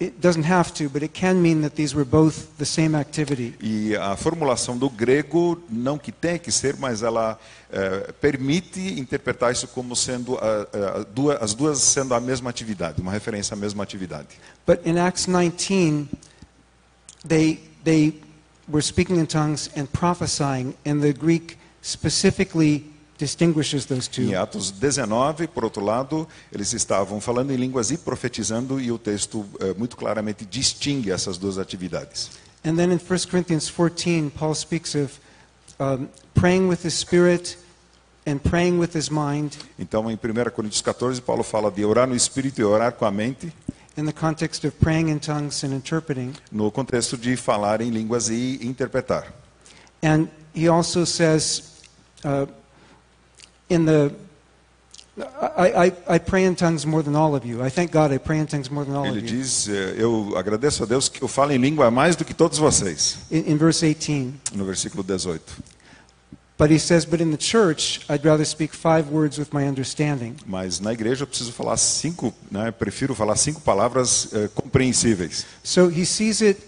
it doesn't have to, but it can mean that these were both the same activity. E a formulação do grego, não que tem que ser, mas ela permite interpretar isso como sendo as duas sendo a mesma atividade, uma referência à mesma atividade. But in Acts 19, they were speaking in tongues and prophesying, and the Greek specifically distinguishes those two. Em Atos 19, por outro lado, eles estavam falando em línguas e profetizando, e o texto muito claramente distingue essas duas atividades. And then in 1 Corinthians 14, Paul speaks of praying with his spirit and praying with his mind. Então, em 1 Coríntios 14, Paulo fala de orar no espírito e orar com a mente, In the context of praying in tongues and interpreting. no contexto de falar em línguas e interpretar. And he also says, I pray in tongues more than all of you. I thank God I pray in tongues more than all Ele of you. diz, eu agradeço a Deus que eu falo em língua mais do que todos vocês, In verse 18. no versículo 18. But he says, but in the church, I'd rather speak 5 words with my understanding. Mas na igreja eu preciso falar prefiro falar 5 palavras compreensíveis. So he sees it,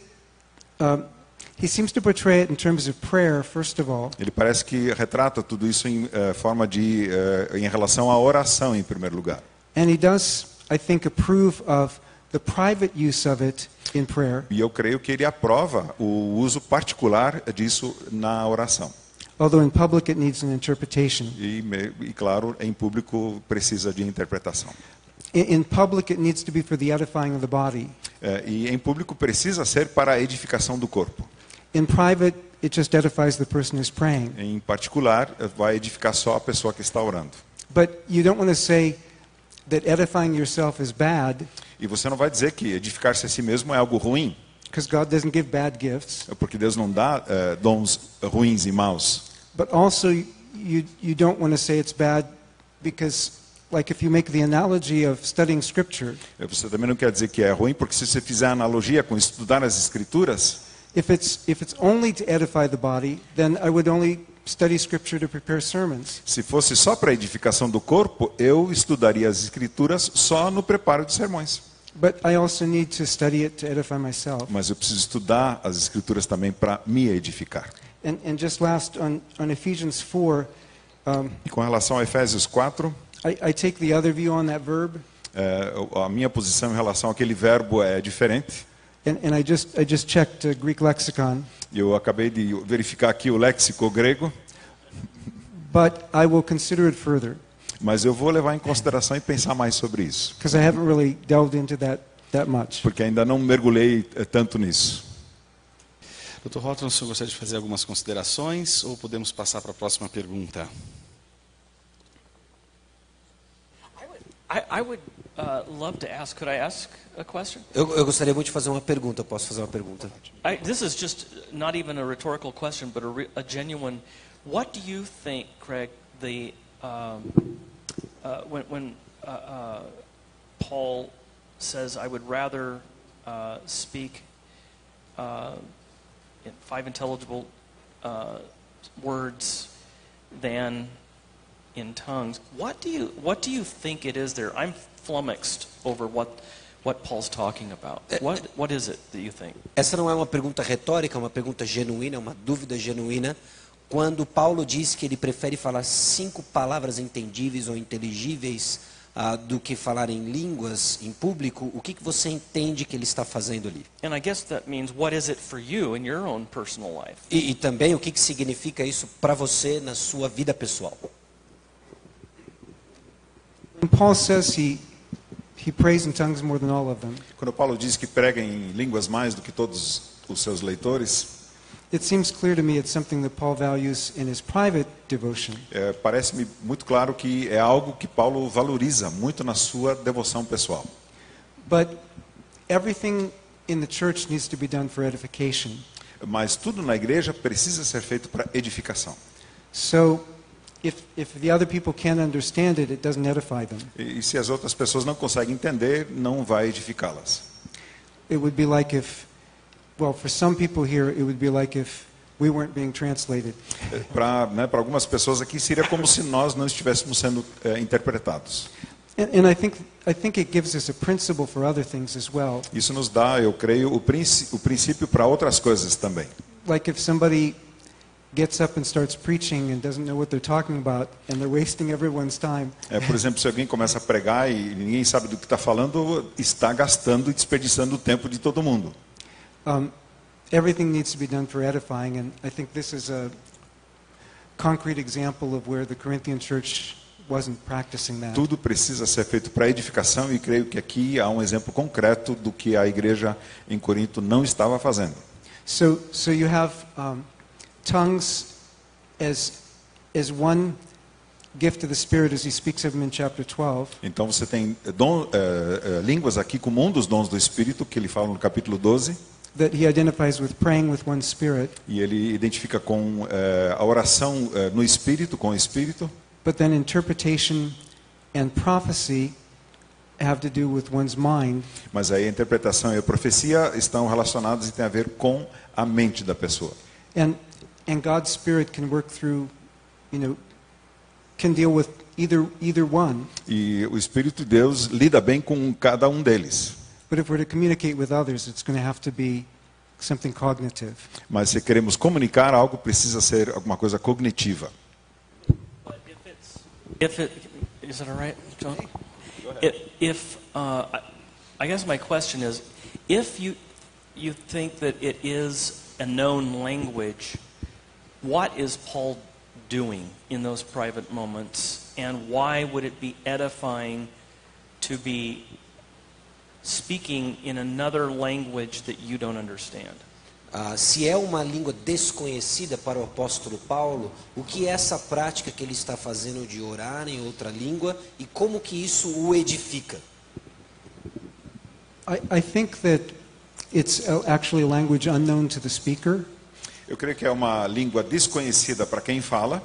he seems to portray it in terms of prayer, first of all. Ele parece que retrata tudo isso em forma de em relação à oração em primeiro lugar. And he does, I think, approve of the private use of it in prayer. E eu creio que ele aprova o uso particular disso na oração. Although in public it needs an interpretation. E claro, em público precisa de interpretação. In public it needs to be for the edifying of the body. E em público precisa ser para a edificação do corpo. In private, it just edifies the person who's praying. Em particular, vai edificar só a pessoa que está orando. But you don't want to say that edifying yourself is bad, E você não vai dizer que edificar-se a si mesmo é algo ruim, because God doesn't give bad gifts. porque Deus não dá dons ruins e maus. But also, you don't want to say it's bad because, like, if you make the analogy of studying Scripture, Você também não quer dizer que é ruim, porque se você fizer a analogia com estudar as Escrituras, if it's only to edify the body, then I would only study Scripture to prepare sermons. se fosse só para a edificação do corpo, eu estudaria as Escrituras só no preparo de sermões. But I also need to study it to edify myself. Mas eu preciso estudar as Escrituras também para me edificar. And just last, on Ephesians 4, E com relação a Efésios 4, I take the other view on that verb, a minha posição em relação àquele verbo é diferente. and I just checked the Greek lexicon, Eu acabei de verificar aqui o léxico grego, but I will consider it further, mas eu vou levar em consideração e pensar mais sobre isso, because I haven't really delved into that much. porque ainda não mergulhei tanto nisso. Dr. Houghton, o senhor gostaria de fazer algumas considerações ou podemos passar para a próxima pergunta? I would love to ask. Could I ask a question? Eu gostaria muito de fazer uma pergunta. Eu posso fazer uma pergunta? This is just not even a rhetorical question, but a genuine. What do you think, Craig? When Paul says, "I would rather speak in 5 intelligible words than in tongues." What do you think it is there? I'm flummoxed over what Paul's talking about. What is it that you think? Essa não é uma pergunta retórica, é uma pergunta genuína, uma dúvida genuína. Quando Paulo diz que ele prefere falar 5 palavras entendíveis ou inteligíveis do que falar em línguas em público, o que você entende que ele está fazendo ali? And I guess that means, what is it for you in your own personal life? E também o que significa isso para você na sua vida pessoal? When Paul says he prays in tongues more than all of them, Quando Paulo diz que prega em línguas mais do que todos os seus leitores, it seems clear to me it's something that Paul values in his private devotion. parece-me muito claro que é algo que Paulo valoriza muito na sua devoção pessoal. But everything in the church needs to be done for edification. Mas tudo na igreja precisa ser feito para edificação. So if the other people can't understand it, it doesn't edify them. E se as outras pessoas não conseguem entender, não vai edificá-las. It would be like if, well, for some people here, it would be like if we weren't being translated. Para algumas pessoas aqui seria como se nós não estivéssemos sendo interpretados. And I think it gives us a principle for other things as well. Isso nos dá, eu creio, o princípio para outras coisas também. Like if somebody gets up and starts preaching and doesn't know what they're talking about, and they're wasting everyone's time. Por exemplo, se alguém começa a pregar e ninguém sabe do que está falando, está gastando e desperdiçando o tempo de todo mundo. Everything needs to be done for edifying, and I think this is a concrete example of where the Corinthian church wasn't practicing that. Tudo precisa ser feito para edificação e creio que aqui há um exemplo concreto do que a igreja em Corinto não estava fazendo. So you have tongues as one gift of the Spirit, as he speaks of them in chapter 12. Então você tem línguas aqui como um dos dons do Espírito, que ele fala no capítulo 12. That he identifies with praying with one Spirit. E ele identifica com a oração no Espírito, com o Espírito. But then interpretation and prophecy have to do with one's mind. Mas aí a interpretação e a profecia estão relacionados e tem a ver com a mente da pessoa. And God's Spirit can work through, can deal with either one. E o Espírito de Deus lida bem com cada um deles. But if we're to communicate with others, it's going to have to be something cognitive. Mas se queremos comunicar algo, precisa ser alguma coisa cognitiva. Is it all right, John? I guess my question is, if you think that it is a known language, what is Paul doing in those private moments, and why would it be edifying to be speaking in another language that you don't understand? Se é uma língua desconhecida para o apóstolo Paulo, o que é essa prática que ele está fazendo de orar em outra língua e como que isso o edifica? I think that it's actually a language unknown to the speaker. Eu creio que é uma língua desconhecida para quem fala.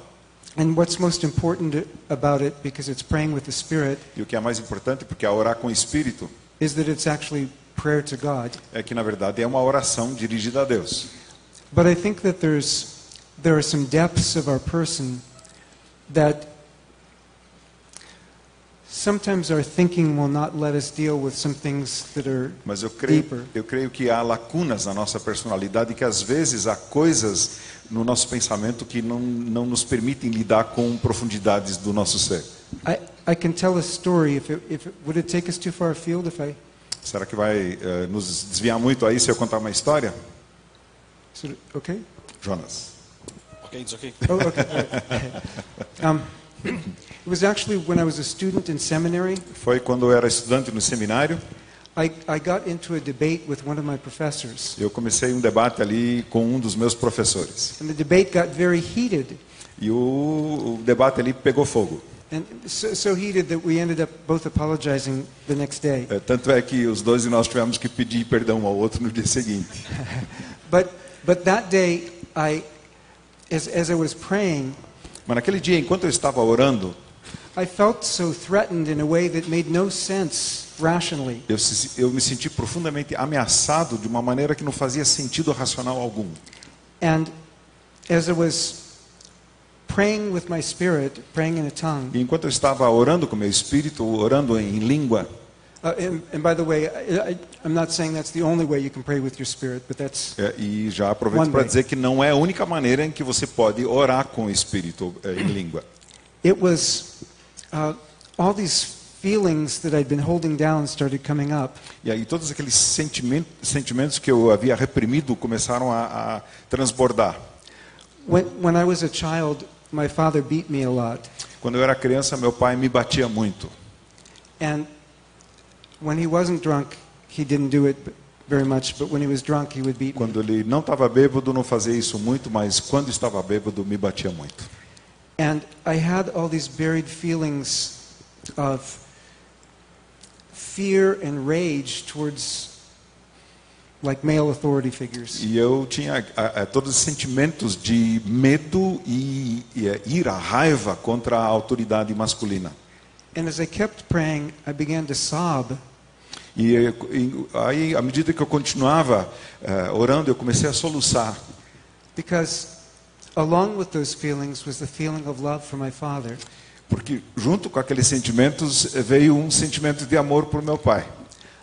And what's most important about it, because it's praying with the Spirit, E o que é mais importante, porque é orar com o Espírito, is that it's actually prayer to God. é que na verdade é uma oração dirigida a Deus. But I think that there are some depths of our person that sometimes our thinking will not let us deal with some things that are Mas deeper. eu creio que há lacunas na nossa personalidade, que às vezes há coisas no nosso pensamento que não nos permitem lidar com profundidades do nosso ser. I can tell a story. Would it take us too far afield if I? Será que vai nos desviar muito aí se eu contar uma história? Okay. Jonas. Ok, it's ok. Oh, okay. It was actually when I was a student in seminary. Foi quando eu era estudante no seminário. I got into a debate with one of my professors. Eu comecei um debate ali com um dos meus professores. And the debate got very heated. E o debate ali pegou fogo. And so heated that we ended up both apologizing the next day. Tanto é que os dois de nós tivemos que pedir perdão um ao outro no dia seguinte. But that day, as I was praying, Mas naquele dia, enquanto eu estava orando, I felt so threatened in a way that made no sense rationally. eu me senti profundamente ameaçado de uma maneira que não fazia sentido racional algum. And as I was praying with my spirit, praying in a tongue. E enquanto eu estava orando com meu espírito, orando em língua, And by the way, I'm not saying that's the only way you can pray with your spirit, but that's e já aproveito One para way. dizer que não é a única maneira em que você pode orar com o espírito em língua. it was all these feelings that I'd been holding down started coming up. E aí todos aqueles sentimentos que eu havia reprimido começaram a transbordar. When I was a child, my father beat me a lot. Quando eu era criança, meu pai me batia muito. And when he wasn't drunk, he didn't do it very much, but when he was drunk, he would beat me. Quando ele não estava bêbado, não fazia isso muito, mas quando estava bêbado, me batia muito. And I had all these buried feelings of fear and rage towards like male authority figures. E eu tinha todos os sentimentos de medo e ira, raiva contra a autoridade masculina. And as I kept praying, I began to sob. E aí, à medida que eu continuava orando, eu comecei a soluçar. Because along with those feelings was the feeling of love for my father. Porque junto com aqueles sentimentos veio um sentimento de amor por meu pai.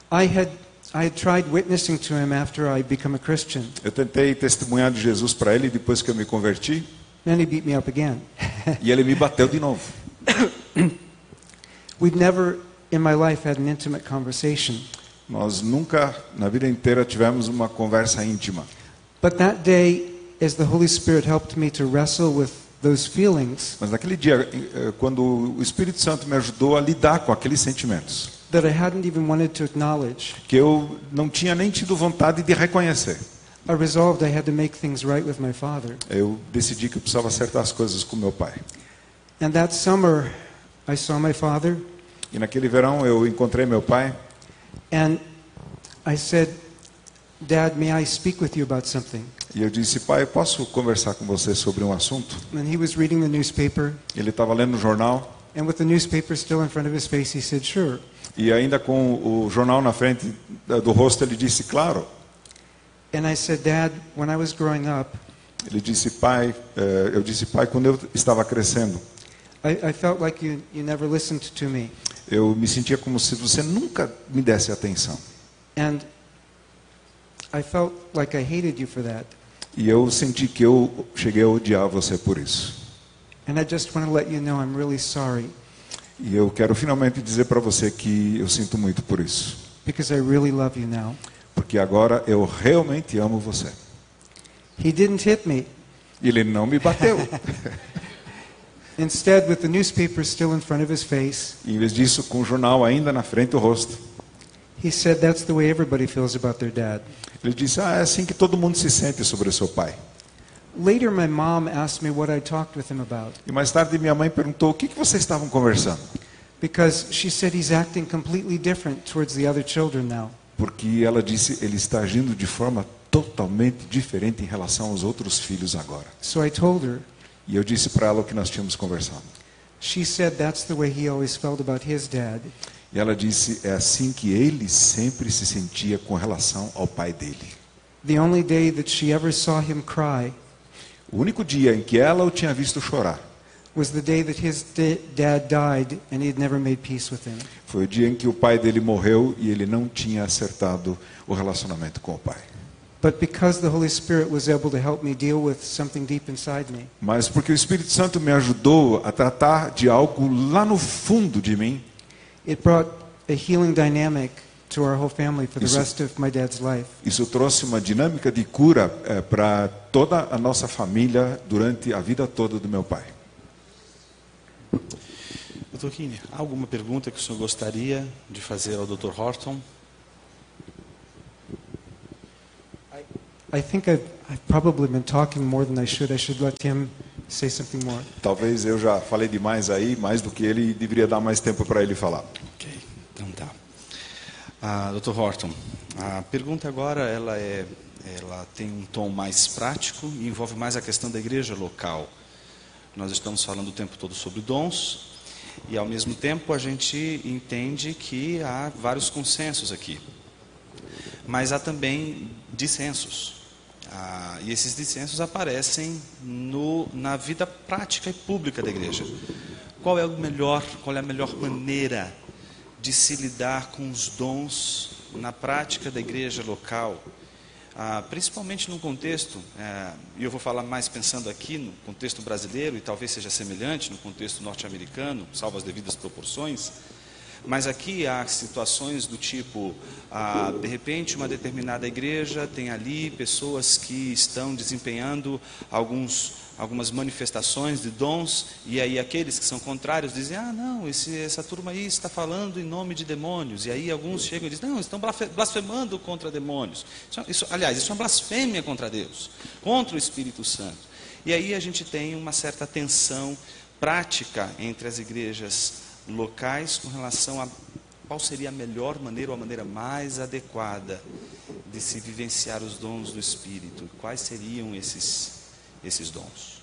I had tried witnessing to him after I become a Christian. Eu tentei testemunhar de Jesus para ele depois que eu me converti, Then he beat me up again. e ele me bateu de novo. We'd never in my life had an intimate conversation. Nós nunca na vida inteira tivemos uma conversa íntima. But that day, as the Holy Spirit helped me to wrestle with those feelings Mas naquele dia, quando o Espírito Santo me ajudou a lidar com aqueles sentimentos, that I hadn't even wanted to acknowledge, que eu não tinha nem tido vontade de reconhecer, I resolved I had to make things right with my father. eu decidi que eu precisava acertar as coisas com meu pai. And that summer, I saw my father, E naquele verão eu encontrei meu pai and I said, Dad, may I speak with you about something? e eu disse: pai, eu posso conversar com você sobre um assunto? And he was reading the newspaper, Ele estava lendo o jornal and with the newspaper still in front of his face, he said, sure. e ainda com o jornal na frente do rosto ele disse: claro. And I said, Dad, when I was growing up, Ele disse: pai, eu disse: pai, quando eu estava crescendo, I felt like you never listened to me. eu me sentia como se você nunca me desse atenção. And I felt like I hated you for that. E eu senti que eu cheguei a odiar você por isso. And I just want to let you know I'm really sorry, E eu quero finalmente dizer para você que eu sinto muito por isso. because I really love you now. Porque agora eu realmente amo você. He didn't hit me. E ele não me bateu. Instead, with the newspaper still in front of his face, Em vez disso, com o jornal ainda na frente do rosto, he said that's the way everybody feels about their dad. ele disse: é assim que todo mundo se sente sobre o seu pai. Later, my mom asked me what I talked with him about, E mais tarde minha mãe perguntou: o que vocês estavam conversando? because she said he's acting completely different towards the other children now. Porque ela disse: ele está agindo de forma totalmente diferente em relação aos outros filhos agora. So I told her. E eu disse para ela o que nós tínhamos conversado. She said that's the way he always felt about his dad. E ela disse: é assim que ele sempre se sentia com relação ao pai dele. The only day that she ever saw him cry O único dia em que ela o tinha visto chorar was the day that his dad died and he'd never made peace with him. foi o dia em que o pai dele morreu e ele não tinha acertado o relacionamento com o pai. But because the Holy Spirit was able to help me deal with something deep inside me, Mas porque o Espírito Santo me ajudou a tratar de algo lá no fundo de mim, it brought a healing dynamic to our whole family for the Isso- rest of my dad's life. isso trouxe uma dinâmica de cura para toda a nossa família durante a vida toda do meu pai. Dr. Kine, há alguma pergunta que o senhor gostaria de fazer ao Dr. Horton? I think I've probably been talking more than I should. I should let him say something more. Talvez eu já falei demais aí, mais do que ele, e deveria dar mais tempo para ele falar. Ok, então tá. Dr. Horton, a pergunta agora ela tem um tom mais prático e envolve mais a questão da igreja local. Nós estamos falando o tempo todo sobre dons e, ao mesmo tempo, a gente entende que há vários consensos aqui. Mas há também dissensos. E esses dissensos aparecem na vida prática e pública da igreja. Qual é a melhor maneira de se lidar com os dons na prática da igreja local? Principalmente num contexto, e eu vou falar mais pensando aqui no contexto brasileiro, e talvez seja semelhante no contexto norte-americano, salvo as devidas proporções, mas aqui há situações do tipo, de repente uma determinada igreja tem ali pessoas que estão desempenhando algumas manifestações de dons, e aí aqueles que são contrários dizem: não, essa turma aí está falando em nome de demônios, e aí alguns chegam e dizem: não, estão blasfemando contra demônios. Isso é uma blasfêmia contra Deus, contra o Espírito Santo. E aí a gente tem uma certa tensão prática entre as igrejas locais com relação a qual seria a melhor maneira, ou a maneira mais adequada de se vivenciar os dons do Espírito. Quais seriam esses dons?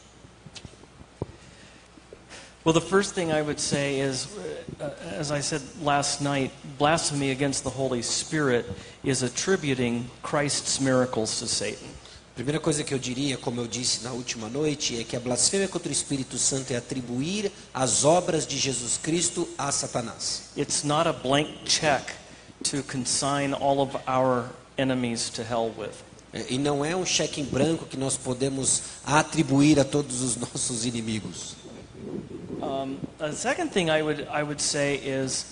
Well, the first thing I would say is, as I said last night, blasphemy against the Holy Spirit is attributing Christ's miracles to Satan. A primeira coisa que eu diria, como eu disse na última noite, é que a blasfêmia contra o Espírito Santo é atribuir as obras de Jesus Cristo a Satanás. It's not a blank check to consign all of our enemies to hell with. E não é um cheque em branco que nós podemos atribuir a todos os nossos inimigos. The second thing I would say is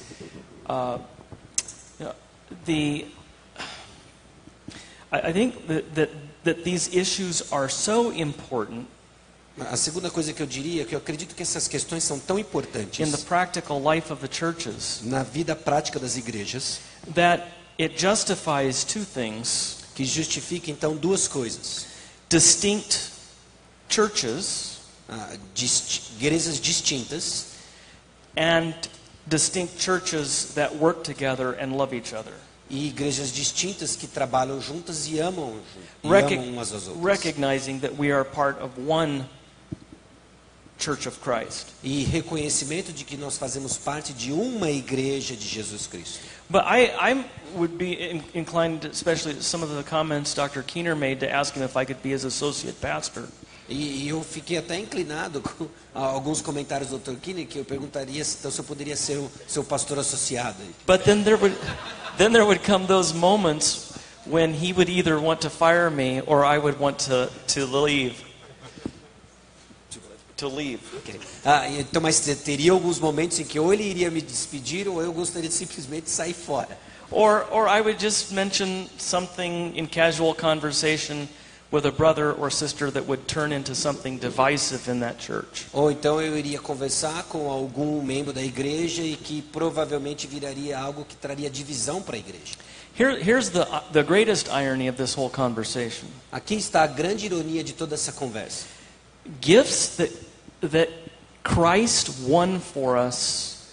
I think that these issues are so important A segunda coisa que eu diria é que eu acredito que essas questões são tão in the importantes practical life of the churches na vida prática das igrejas that it justifies two things: que justifica então duas coisas: distinct churches igrejas distintas and distinct churches that work together and love each other. e igrejas distintas que trabalham juntas e amam umas às outras. Recognizing that we are part of one Church of Christ. E reconhecimento de que nós fazemos parte de uma igreja de Jesus Cristo. But I would be inclined, especially some of the comments Dr. Keener made, to ask him if I could be his associate pastor. E eu fiquei até inclinado com alguns comentários do Dr. Keener que eu perguntaria se eu poderia ser o seu pastor associado. But then there would come those moments when he would either want to fire me or I would want to leave. To leave. Okay. Então, mas teria alguns momentos em que ou ele iria me despedir ou eu gostaria de simplesmente sair fora. Or I would just mention something in casual conversation with a brother or sister that would turn into something divisive in that church. Ou então eu iria conversar com algum membro da igreja e que provavelmente viraria algo que traria divisão para a igreja. Here's the greatest irony of this whole conversation. Aqui está a grande ironia de toda essa conversa. Gifts that Christ won for us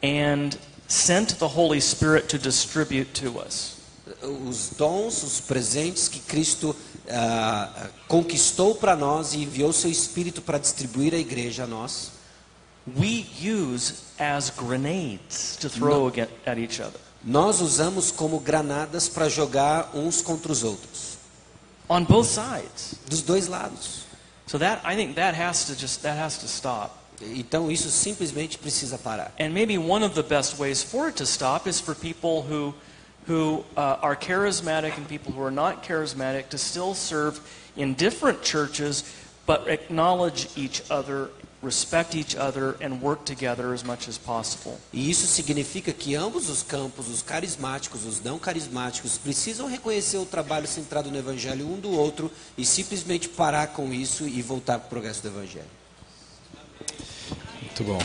and sent the Holy Spirit to distribute to us. Os dons, os presentes que Cristo conquistou para nós e enviou seu Espírito para distribuir à igreja a nós. We use as grenades to throw at each other. Nós usamos como granadas para jogar uns contra os outros. On both sides. Dos dois lados. So I think that has to stop. Então isso simplesmente precisa parar. And maybe one of the best ways for it to stop is for people who are charismatic and people who are not charismatic to still serve in different churches, but acknowledge each other, respect each other, and work together as much as possible. E isso significa que ambos os campos, os carismáticos, os não carismáticos, precisam reconhecer o trabalho centrado no Evangelho um do outro e simplesmente parar com isso e voltar para o progresso do Evangelho. Muito bom.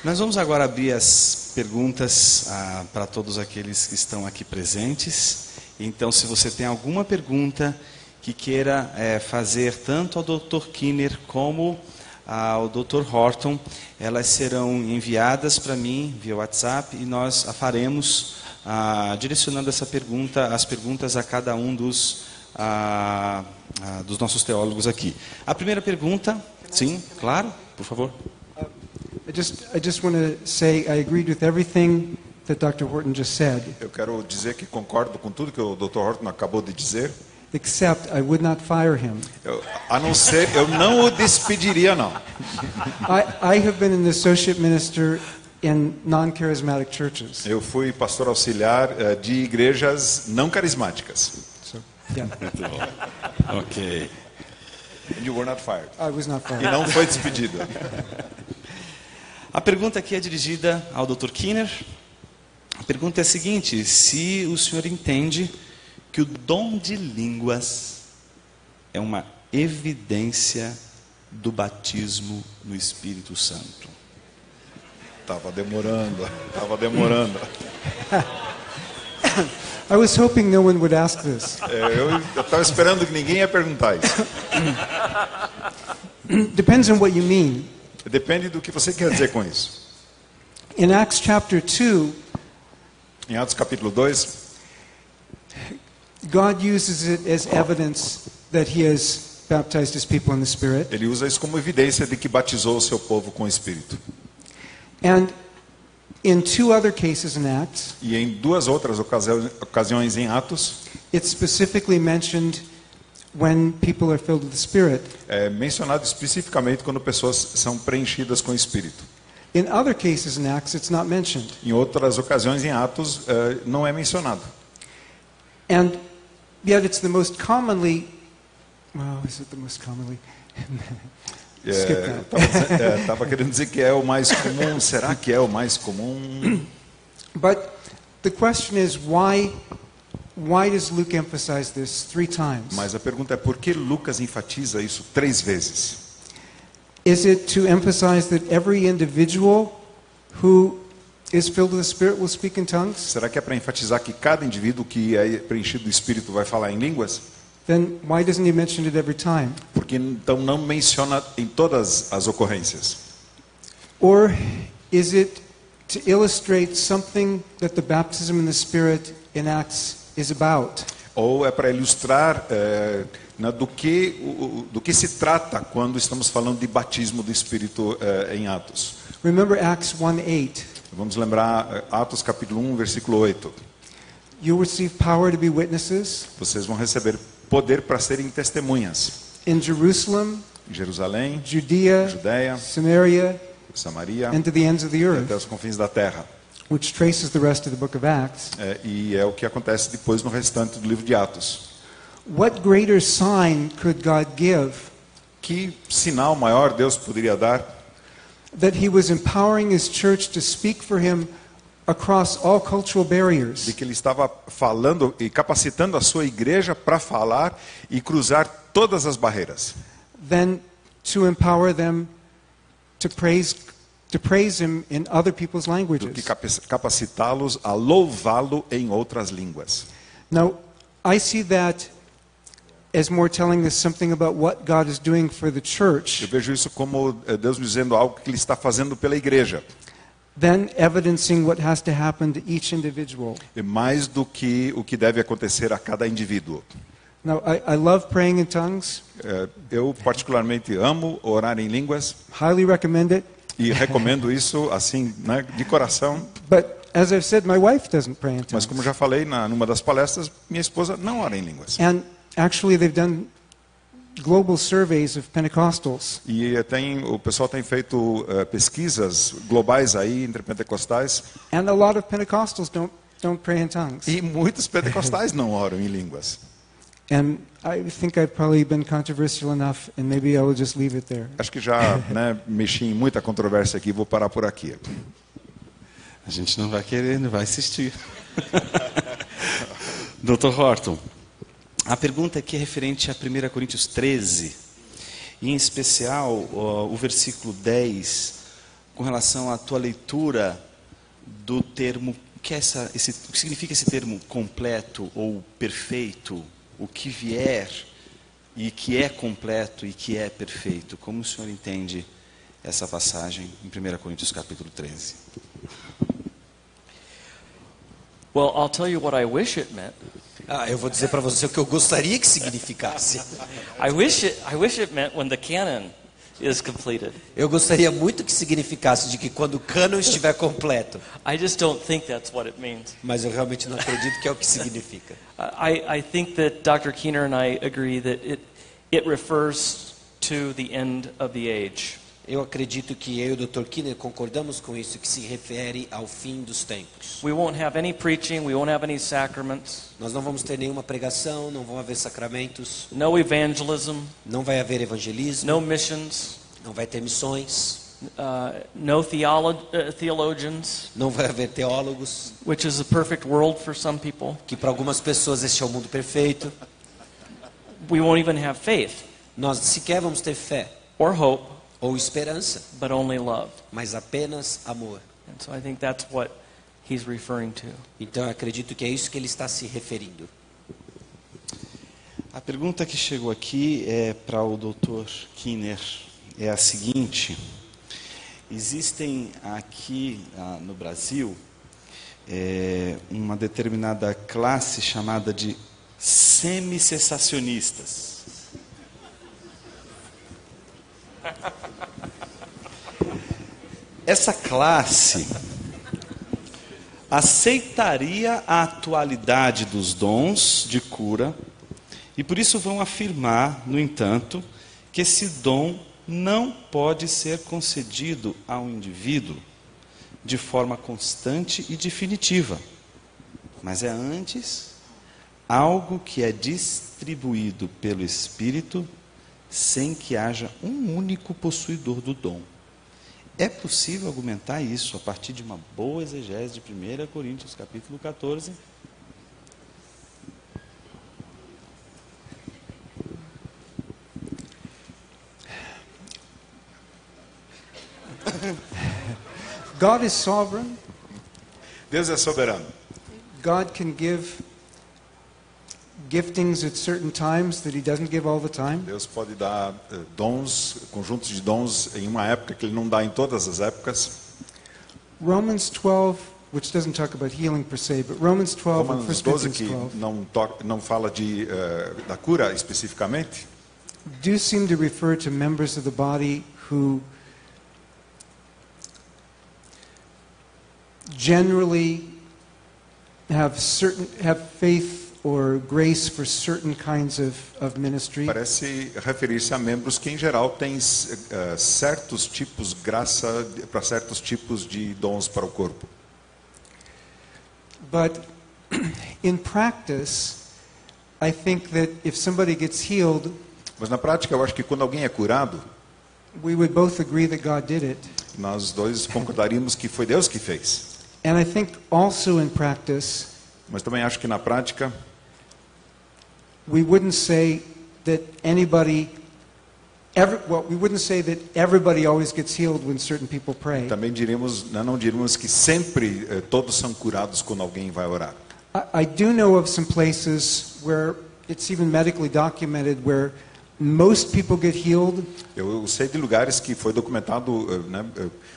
Nós vamos agora abrir as perguntas para todos aqueles que estão aqui presentes. Então, se você tem alguma pergunta que queira fazer tanto ao Dr. Kinner como ao Dr. Horton, elas serão enviadas para mim via WhatsApp e nós a faremos direcionando as perguntas a cada um dos nossos teólogos aqui. A primeira pergunta, sim, claro, por favor. I just want to say I agreed with everything that Dr. Horton just said. Eu quero dizer que concordo com tudo que o Dr. Horton acabou de dizer. Except I would not fire him. A não ser, eu não o despediria, não. I have been an associate minister in non-charismatic churches. Eu fui pastor auxiliar de igrejas não carismáticas. So, yeah. Ok. And you were not fired. I was not E fired. não foi despedido. A pergunta aqui é dirigida ao Dr. Kinner. A pergunta é a seguinte: se o senhor entende que o dom de línguas é uma evidência do batismo no Espírito Santo? Tava demorando. I was hoping no one would ask this. Eu estava esperando que ninguém ia perguntar isso. Depends on what you mean. Depende do que você quer dizer com isso. In Acts chapter 2, Em Atos capítulo 2, God uses it as evidence that he has baptized his people in the Spirit. ele usa isso como evidência de que batizou o seu povo com o Espírito. And in two other cases in Acts, E em duas outras ocasiões em Atos, it's specifically mentioned when people are filled with the Spirit. é mencionado especificamente quando pessoas são preenchidas com o Espírito. In other cases in Acts, it's not mentioned. Em outras ocasiões em Atos, não é mencionado. And yet it's the most commonly, well, is it the most commonly? Skip that. Estava querendo dizer que é o mais comum. Será que é o mais comum? But the question is, why does Luke emphasize this 3 times? Mas a pergunta é por que Lucas enfatiza isso 3 vezes? Is it to emphasize that every individual who is filled with the Spirit will speak in tongues? Será que é para enfatizar que cada indivíduo que é preenchido do Espírito vai falar em línguas? Then why doesn't he mention it every time? Porque então não menciona em todas as ocorrências. Or is it to illustrate something that the baptism in the Spirit in Acts is about? Ou é para ilustrar do que se trata quando estamos falando de batismo do Espírito em Atos. Remember Acts 1:8. Vamos lembrar Atos capítulo 1, versículo 8. You receive power to be witnesses Vocês vão receber poder para serem testemunhas in Jerusalem, em Jerusalém, Judea, Judéia, Samaria, Samaria and to the ends of the e earth, até os confins da terra. which traces the rest of the book of Acts. E é o que acontece depois no restante do livro de Atos. What greater sign could God give Que sinal maior Deus poderia dar that he was empowering his church to speak for him across all cultural barriers? de que ele estava falando e capacitando a sua igreja para falar e cruzar todas as barreiras, Than to empower them to praise him in other people's do que languages. capacitá-los a louvá-lo em outras línguas. Now, I see that as more telling us something about what God is doing for the Eu church vejo isso como Deus me dizendo algo que ele está fazendo pela igreja, than evidencing what has to happen to each individual. e mais do que o que deve acontecer a cada indivíduo. Now, I love praying in tongues, Eu particularmente amo orar em línguas highly recommend it. e recomendo isso assim, né, de coração. But as I've said, my wife doesn't pray in Mas tongues. como já falei numa das palestras, minha esposa não ora em línguas. And actually, they've done global surveys of Pentecostals. E o pessoal tem feito pesquisas globais aí entre pentecostais And a lot of Pentecostals don't pray in tongues. e muitos pentecostais não oram em línguas. And I think I've probably been controversial enough, and maybe I will just leave it there. Acho que já mexi em muita controvérsia aqui, vou parar por aqui. A gente não vai querer, não vai assistir. Dr. Horton, a pergunta aqui é referente a 1 Coríntios 13, e em especial o versículo 10, com relação à tua leitura do termo, o que significa esse termo completo ou perfeito, o que vier e que é completo e que é perfeito. Como o senhor entende essa passagem em 1 Coríntios capítulo 13? Well, I'll tell you what I wish it meant. Eu vou dizer para você o que eu gostaria que significasse. I wish it meant when the canon is completed. Eu gostaria muito que significasse de que quando o cânon estiver completo. I just don't think that's what it means. Mas eu realmente não acredito que é o que significa. I think that Dr. Keener and I agree that it refers to the end of the age. Eu acredito que eu e o Dr. Keener concordamos com isso, que se refere ao fim dos tempos. We won't have any preaching, we won't have any sacraments, Nós não vamos ter nenhuma pregação, não vão haver sacramentos, no evangelism, não vai haver evangelismo, no missions, não vai ter missões, no theologians, não vai haver teólogos, which is a perfect world for some people. que para algumas pessoas este é o mundo perfeito. We won't even have faith Nós sequer vamos ter fé or hope, ou esperança, but only love. mas apenas amor. And so I think that's what he's referring to. Então eu acredito que é isso que ele está se referindo. A pergunta que chegou aqui é para o Dr. Keener, é a seguinte: existem aqui no Brasil uma determinada classe chamada de semi-cessacionistas. Essa classe aceitaria a atualidade dos dons de cura e por isso vão afirmar, no entanto, que esse dom não pode ser concedido ao indivíduo de forma constante e definitiva, mas é antes algo que é distribuído pelo Espírito sem que haja um único possuidor do dom. É possível argumentar isso a partir de uma boa exegese de 1 Coríntios capítulo 14? God is sovereign. Deus é soberano. God can give giftings at certain times that he doesn't give all the time. Deus pode dar dons, conjuntos de dons em uma época que ele não dá em todas as épocas. Romans 12, which doesn't talk about healing per se, but Romans 12 and 1 Romanos 12, Corinthians que 12 não fala da cura especificamente, do seem to refer to members of the body who generally have faith or grace for certain kinds of ministry. Parece referir-se a membros que, em geral, têm certos tipos, graça para certos tipos de dons para o corpo. But in practice, I think that if somebody gets healed, Mas na prática, eu acho que quando alguém é curado, we would both agree that God did it. nós dois concordaríamos que foi Deus que fez. And I think also in practice, Mas também acho que na prática, we wouldn't say that we wouldn't say that everybody always gets healed when certain people pray. também não diríamos que sempre todos são curados quando alguém vai orar. I do know of some places where it's even medically documented where most people get healed, Eu sei de lugares que foi documentado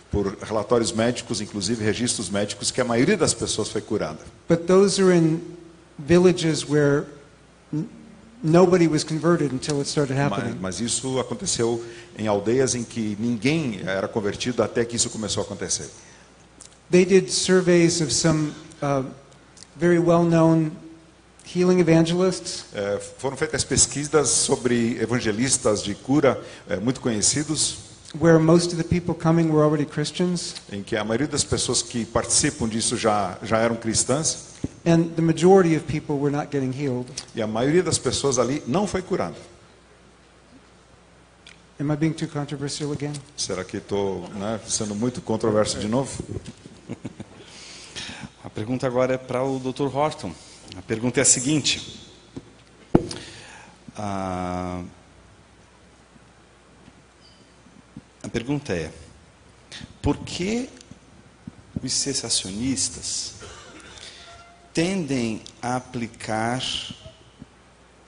por relatórios médicos, inclusive registros médicos, que a maioria das pessoas foi curada. but those are in villages where nobody was converted until it started happening. Mas isso aconteceu em aldeias em que ninguém era convertido até que isso começou a acontecer. They did surveys of some very well-known healing evangelists, Foram feitas pesquisas sobre evangelistas de cura muito conhecidos, where most of the people coming were already Christians, em que a maioria das pessoas que participam disso já eram cristãs, and the majority of people were not getting healed. e a maioria das pessoas ali não foi curada. Am I being too controversial again? Será que estou sendo muito controverso de novo? A pergunta agora é para o Dr. Horton. A pergunta é a seguinte. A pergunta é: por que os cessacionistas tendem a aplicar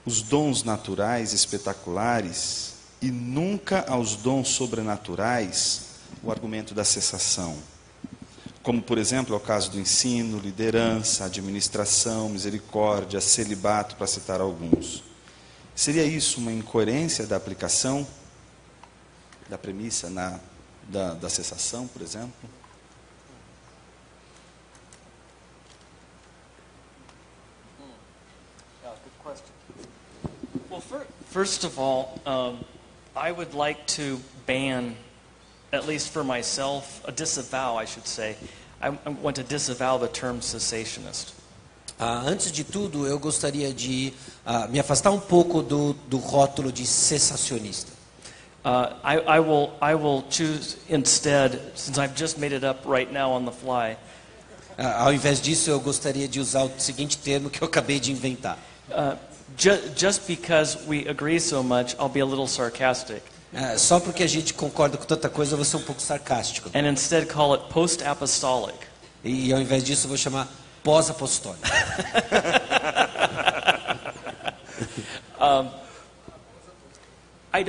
os dons naturais espetaculares e nunca aos dons sobrenaturais o argumento da cessação? Como, por exemplo, é o caso do ensino, liderança, administração, misericórdia, celibato, para citar alguns. Seria isso uma incoerência da aplicação da premissa da cessação, por exemplo? Good question. Well, first of all, I would like to ban, at least for myself, disavow, I should say. I want to disavow the term cessationist. Antes de tudo, eu gostaria de me afastar um pouco do rótulo de cessacionista. I will choose instead, since I've just made it up right now on the fly. Ao invés disso, eu gostaria de usar o seguinte termo que eu acabei de inventar. Just because we agree so much, I'll be a little sarcastic. Só porque a gente concorda com tanta coisa, eu vou ser um pouco sarcástico. And instead call it post-apostolic. E ao invés disso, eu vou chamar pós-apostólico. I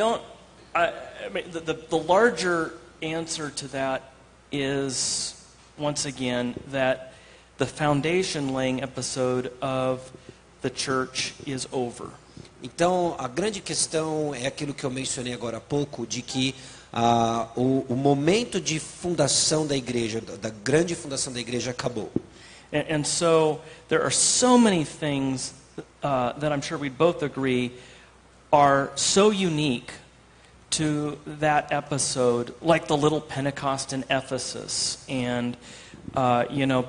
mean, the larger answer to that is, once again, that the foundation laying episode of the church is over. Então, a grande questão é aquilo que eu mencionei agora há pouco, de que o momento de fundação da igreja, da grande fundação da igreja, acabou. And so there are so many things that I'm sure we'd both agree are so unique to that episode, like the little Pentecost in Ephesus, and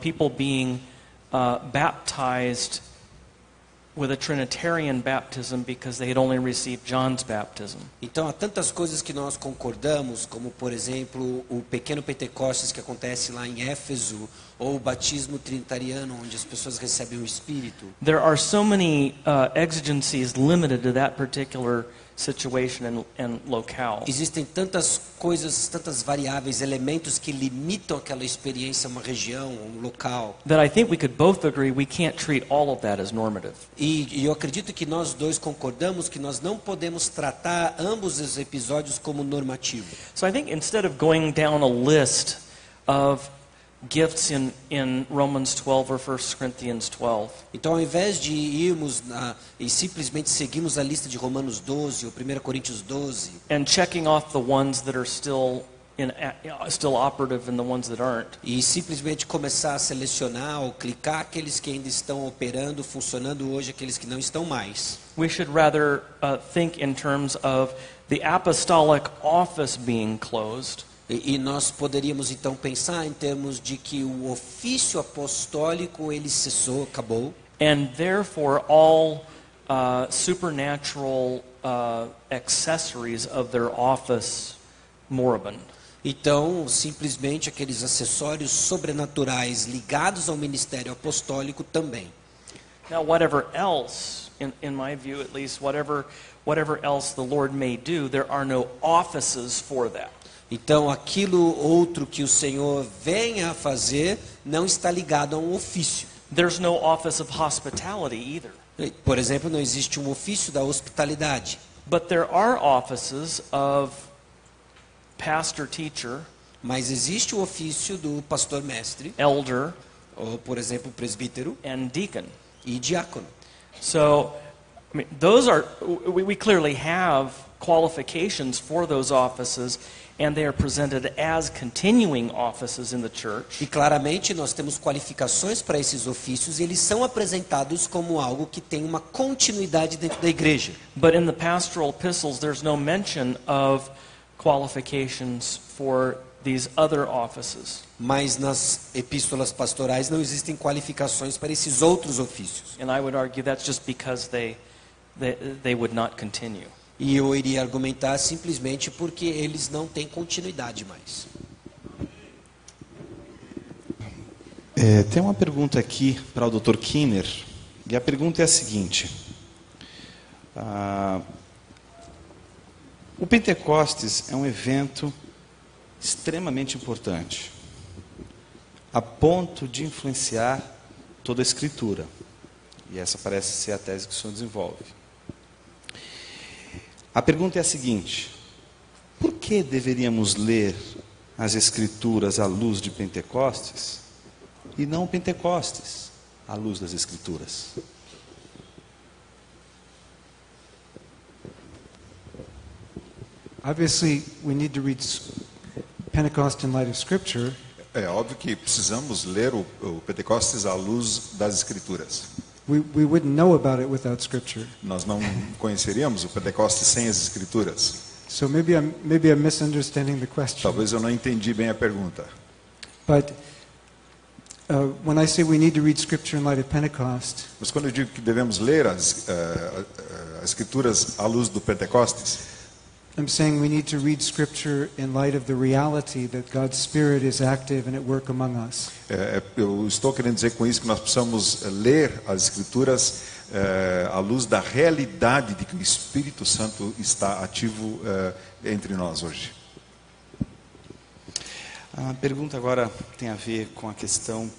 people being baptized with a Trinitarian baptism because they had only received John's baptism. Então há tantas coisas que nós concordamos, como por exemplo o pequeno Pentecostes que acontece lá em Éfeso, ou o batismo trinitariano onde as pessoas recebem o Espírito. There are so many exigencies limited to that particular situation and locale. Existem tantas coisas, tantas variáveis, elementos que limitam aquela experiência a uma região, um local. That I think we could both agree we can't treat all of that as normative. E eu acredito que nós dois concordamos que nós não podemos tratar ambos os episódios como normativo. So I think instead of going down a list of gifts in Romans 12 or 1 Corinthians 12. Então, ao invés de irmos e simplesmente seguirmos a lista de Romanos 12 ou 1 Coríntios 12, and checking off the ones that are still still operative and the ones that aren't. E simplesmente começar a selecionar ou clicar aqueles que ainda estão operando, funcionando hoje, aqueles que não estão mais. We should rather think in terms of the apostolic office being closed. E nós poderíamos então pensar em termos de que o ofício apostólico ele cessou, acabou. And therefore all supernatural accessories of their office moribund. Então, simplesmente aqueles acessórios sobrenaturais ligados ao ministério apostólico também. Now, whatever else, in my view at least, whatever else the Lord may do, there are no offices for that. Então, aquilo outro que o Senhor venha a fazer não está ligado a um ofício. There's no office of hospitality either. Por exemplo, não existe um ofício da hospitalidade. But there are offices of pastor, teacher, Mas existe o ofício do pastor mestre, elder, ou por exemplo, presbítero and deacon. e diácono. So, I mean, those are we clearly have qualifications for those offices, and they are presented as continuing offices in the church. E claramente nós temos qualificações para esses ofícios e eles são apresentados como algo que tem uma continuidade dentro da igreja. But in the pastoral epistles, there's no mention of qualifications for these other offices. Mas nas epístolas pastorais não existem qualificações para esses outros ofícios. And I would argue that's just because they would not continue. E eu iria argumentar simplesmente porque eles não têm continuidade mais. Tem uma pergunta aqui para o Dr. Kinner, e a pergunta é a seguinte. O Pentecostes é um evento extremamente importante, a ponto de influenciar toda a Escritura. E essa parece ser a tese que o senhor desenvolve. A pergunta é a seguinte: por que deveríamos ler as Escrituras à luz de Pentecostes e não Pentecostes à luz das Escrituras? Obviously, we need to read Pentecost in light of Scripture, É óbvio que precisamos ler o Pentecostes à luz das Escrituras. we wouldn't know about it without Scripture. Nós não conheceríamos o Pentecostes sem as Escrituras. So maybe I'm misunderstanding the question. Talvez eu não entendi bem a pergunta. But when I say we need to read Scripture in light of Pentecost, Mas quando eu digo que devemos ler as Escrituras à luz do Pentecostes, I'm saying we need to read Scripture in light of the reality that God's Spirit is active and at work among us. eu estou querendo dizer com isso que nós precisamos ler as Escrituras à luz da realidade de que o Espírito Santo está ativo entre nós hoje. A pergunta agora tem a ver com a questão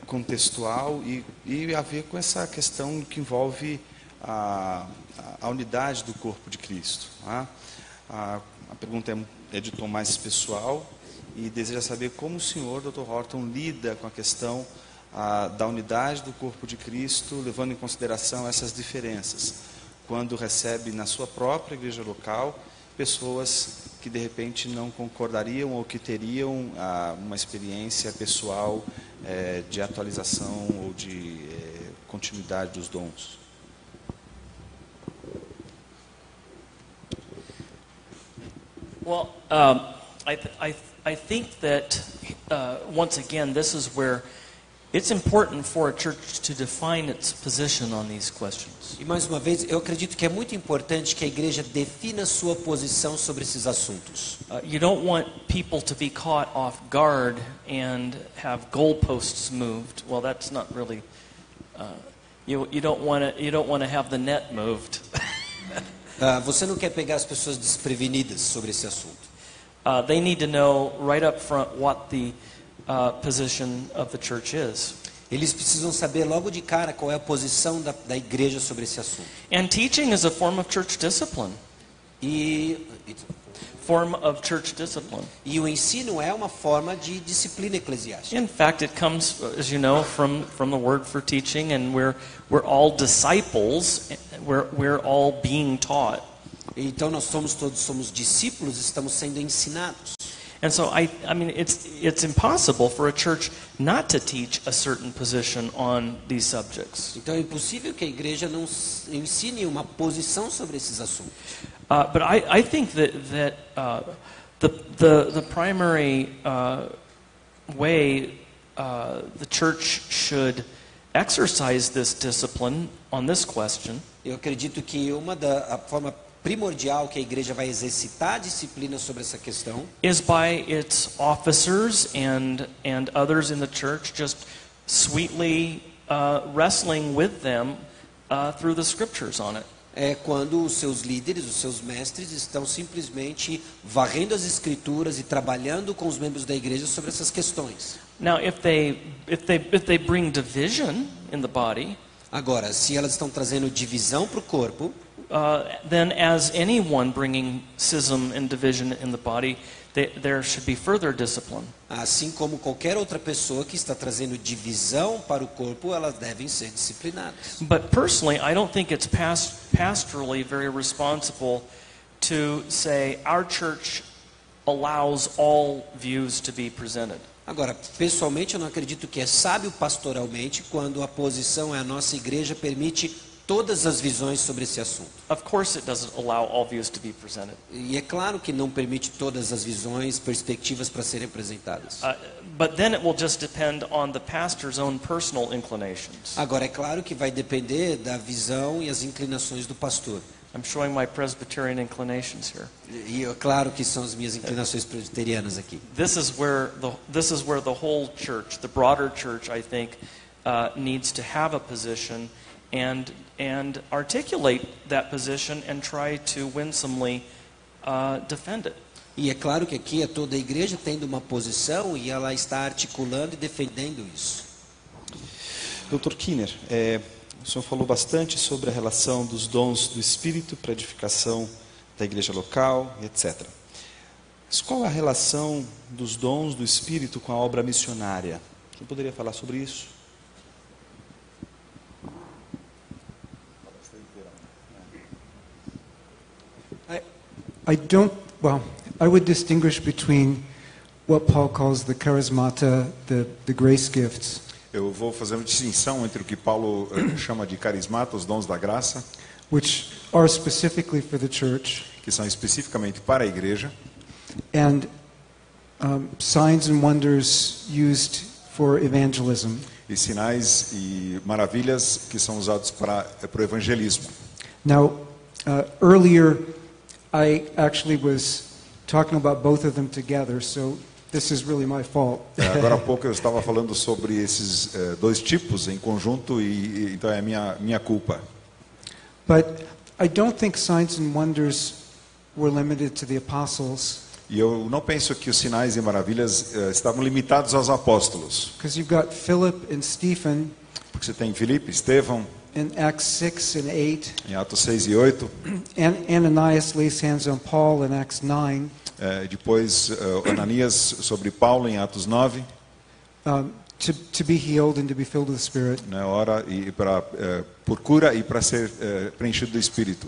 contextual e a ver com essa questão que envolve a unidade do corpo de Cristo. Tá? A pergunta é de tom mais pessoal e deseja saber como o senhor, Dr. Horton, lida com a questão da unidade do corpo de Cristo, levando em consideração essas diferenças, quando recebe na sua própria igreja local pessoas que de repente não concordariam ou que teriam uma experiência pessoal de atualização ou de continuidade dos dons. Well, I think that once again, this is where it's important for a church to define its position on these questions. E mais uma vez, eu acredito que é muito importante que a igreja defina sua posição sobre esses assuntos. You don't want people to be caught off guard and have goalposts moved. Well, that's not really. You don't want to have the net moved. Você não quer pegar as pessoas desprevenidas sobre esse assunto. They need to know right up front what the position of the church is. Eles precisam saber logo de cara qual é a posição da igreja sobre esse assunto. And teaching is a form of church discipline. Form of church discipline. E o ensino é uma forma de disciplina eclesiástica. In fact, it comes, as you know, from the word for teaching, and we're all disciples. We're all being taught. Então nós todos somos discípulos, estamos sendo ensinados. And so I mean, it's impossible for a church not to teach a certain position on these subjects. Então é impossível que a igreja não ensine uma posição sobre esses assuntos. But I think that the primary way the church should exercise this discipline on this question Eu acredito que a forma primordial que a igreja vai exercitar a disciplina sobre essa questão is by its officers and others in the church just sweetly wrestling with them through the scriptures on it. é quando os seus líderes, os seus mestres estão simplesmente varrendo as escrituras e trabalhando com os membros da igreja sobre essas questões. Now, if they bring division in the body, Agora, se elas estão trazendo divisão para o corpo, then as anyone bringing schism and division in the body, there should be further discipline. assim como qualquer outra pessoa que está trazendo divisão para o corpo, elas devem ser disciplinadas. But personally, I don't think it's pastorally very responsible to say our church allows all views to be presented. Agora, pessoalmente, eu não acredito que é sábio pastoralmente quando a posição é a nossa igreja permite todas as visões sobre esse assunto. Of course it doesn't allow all views to be presented. E é claro que não permite todas as visões, perspectivas para serem apresentadas. But then it will just depend on the pastor's own personal inclinations. Agora, é claro que vai depender da visão e as inclinações do pastor. I'm showing my Presbyterian inclinations here. E é claro que são as minhas inclinações presbiterianas aqui. This is where the whole church, the broader church, I think, needs to have a position and articulate that position and try to winsomely defend it. E é claro que aqui é toda a igreja tendo uma posição e ela está articulando e defendendo isso. Dr. Kinner, o senhor falou bastante sobre a relação dos dons do Espírito para a edificação da igreja local, etc. Mas qual a relação dos dons do Espírito com a obra missionária? O senhor poderia falar sobre isso? I would distinguish between what Paul calls the charismata, the grace gifts, Eu vou fazer uma distinção entre o que Paulo chama de carismata, os dons da graça, which are specifically for the church, que são especificamente para a igreja, and signs and wonders used for evangelism. e sinais e maravilhas que são usados para o evangelismo. Now, earlier I actually was talking about both of them together, so this is really my fault. Agora há pouco eu estava falando sobre esses dois tipos em conjunto e então é minha culpa. But I don't think signs and wonders were limited to the apostles, E eu não penso que os sinais e maravilhas estavam limitados aos apóstolos, because you've got Philip and Stephen porque você tem Filipe, Estevão, in Acts 6 and 8, em Atos 6 e 8, Ananias lays hands on Paul in Acts 9, depois Ananias sobre Paulo em Atos 9, to be healed and to be filled with the Spirit. né, ora e por cura e para ser preenchido do Espírito.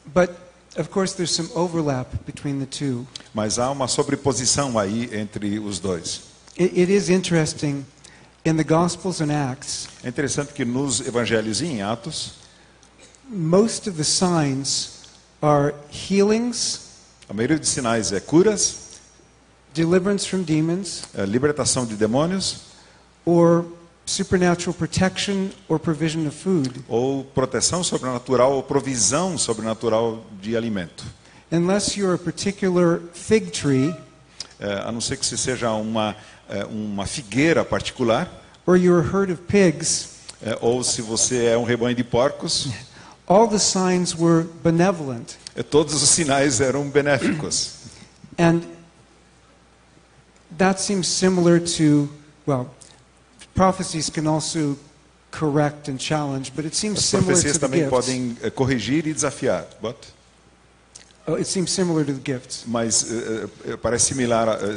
But of course there's some overlap between the two. Mas há uma sobreposição aí entre os dois. It is interesting in the Gospels and Acts, É interessante que nos evangelhos e em Atos, most of the signs are healings, a maioria dos sinais é curas, deliverance from demons, libertação de demônios, or supernatural protection or provision of food. ou proteção sobrenatural ou provisão sobrenatural de alimento. Unless you're a particular fig tree, A não ser que você seja uma figueira particular, or you're a herd of pigs, ou se você é um rebanho de porcos, all the signs were benevolent. todos os sinais eram benéficos. And that seems similar to, well, prophecies can also correct and challenge, but it seems As similar profecias to the também gifts. podem corrigir e desafiar. It seems similar to the gifts. Mas parece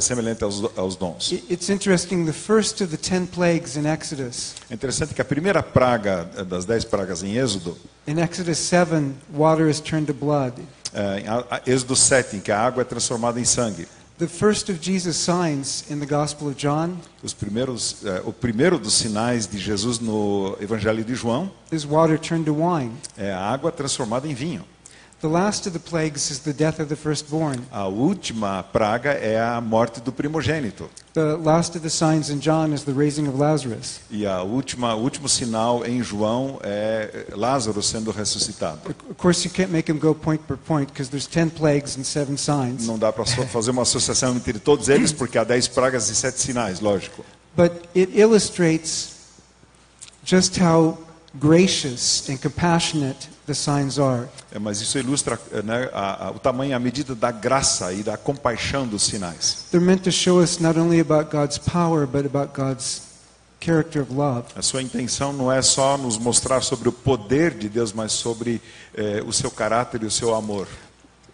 semelhante aos dons. It's interesting, the first of the 10 plagues in Exodus, É interessante que a primeira praga das 10 pragas em Êxodo, in Exodus 7, water is turned to blood. em Êxodo 7, em que a água é transformada em sangue. The first of Jesus' signs in the Gospel of John O primeiro dos sinais de Jesus no Evangelho de João is water turned to wine. é a água transformada em vinho. The last of the plagues is the death of the firstborn. A última praga é a morte do primogênito. The last of the signs in John is the raising of Lazarus. E o último sinal em João é Lázaro sendo ressuscitado. Of course, you can't make them go point per point because there's 10 plagues and 7 signs. Não dá para fazer uma associação entre todos eles, porque há 10 pragas e 7 sinais, lógico. But it illustrates just how gracious and compassionate the signs are. Mas isso ilustra, né, o tamanho, a medida da graça e da compaixão dos sinais. They're meant to show us not only about God's power, but about God's character of love. A sua intenção não é só nos mostrar sobre o poder de Deus, mas sobre o seu caráter e o seu amor.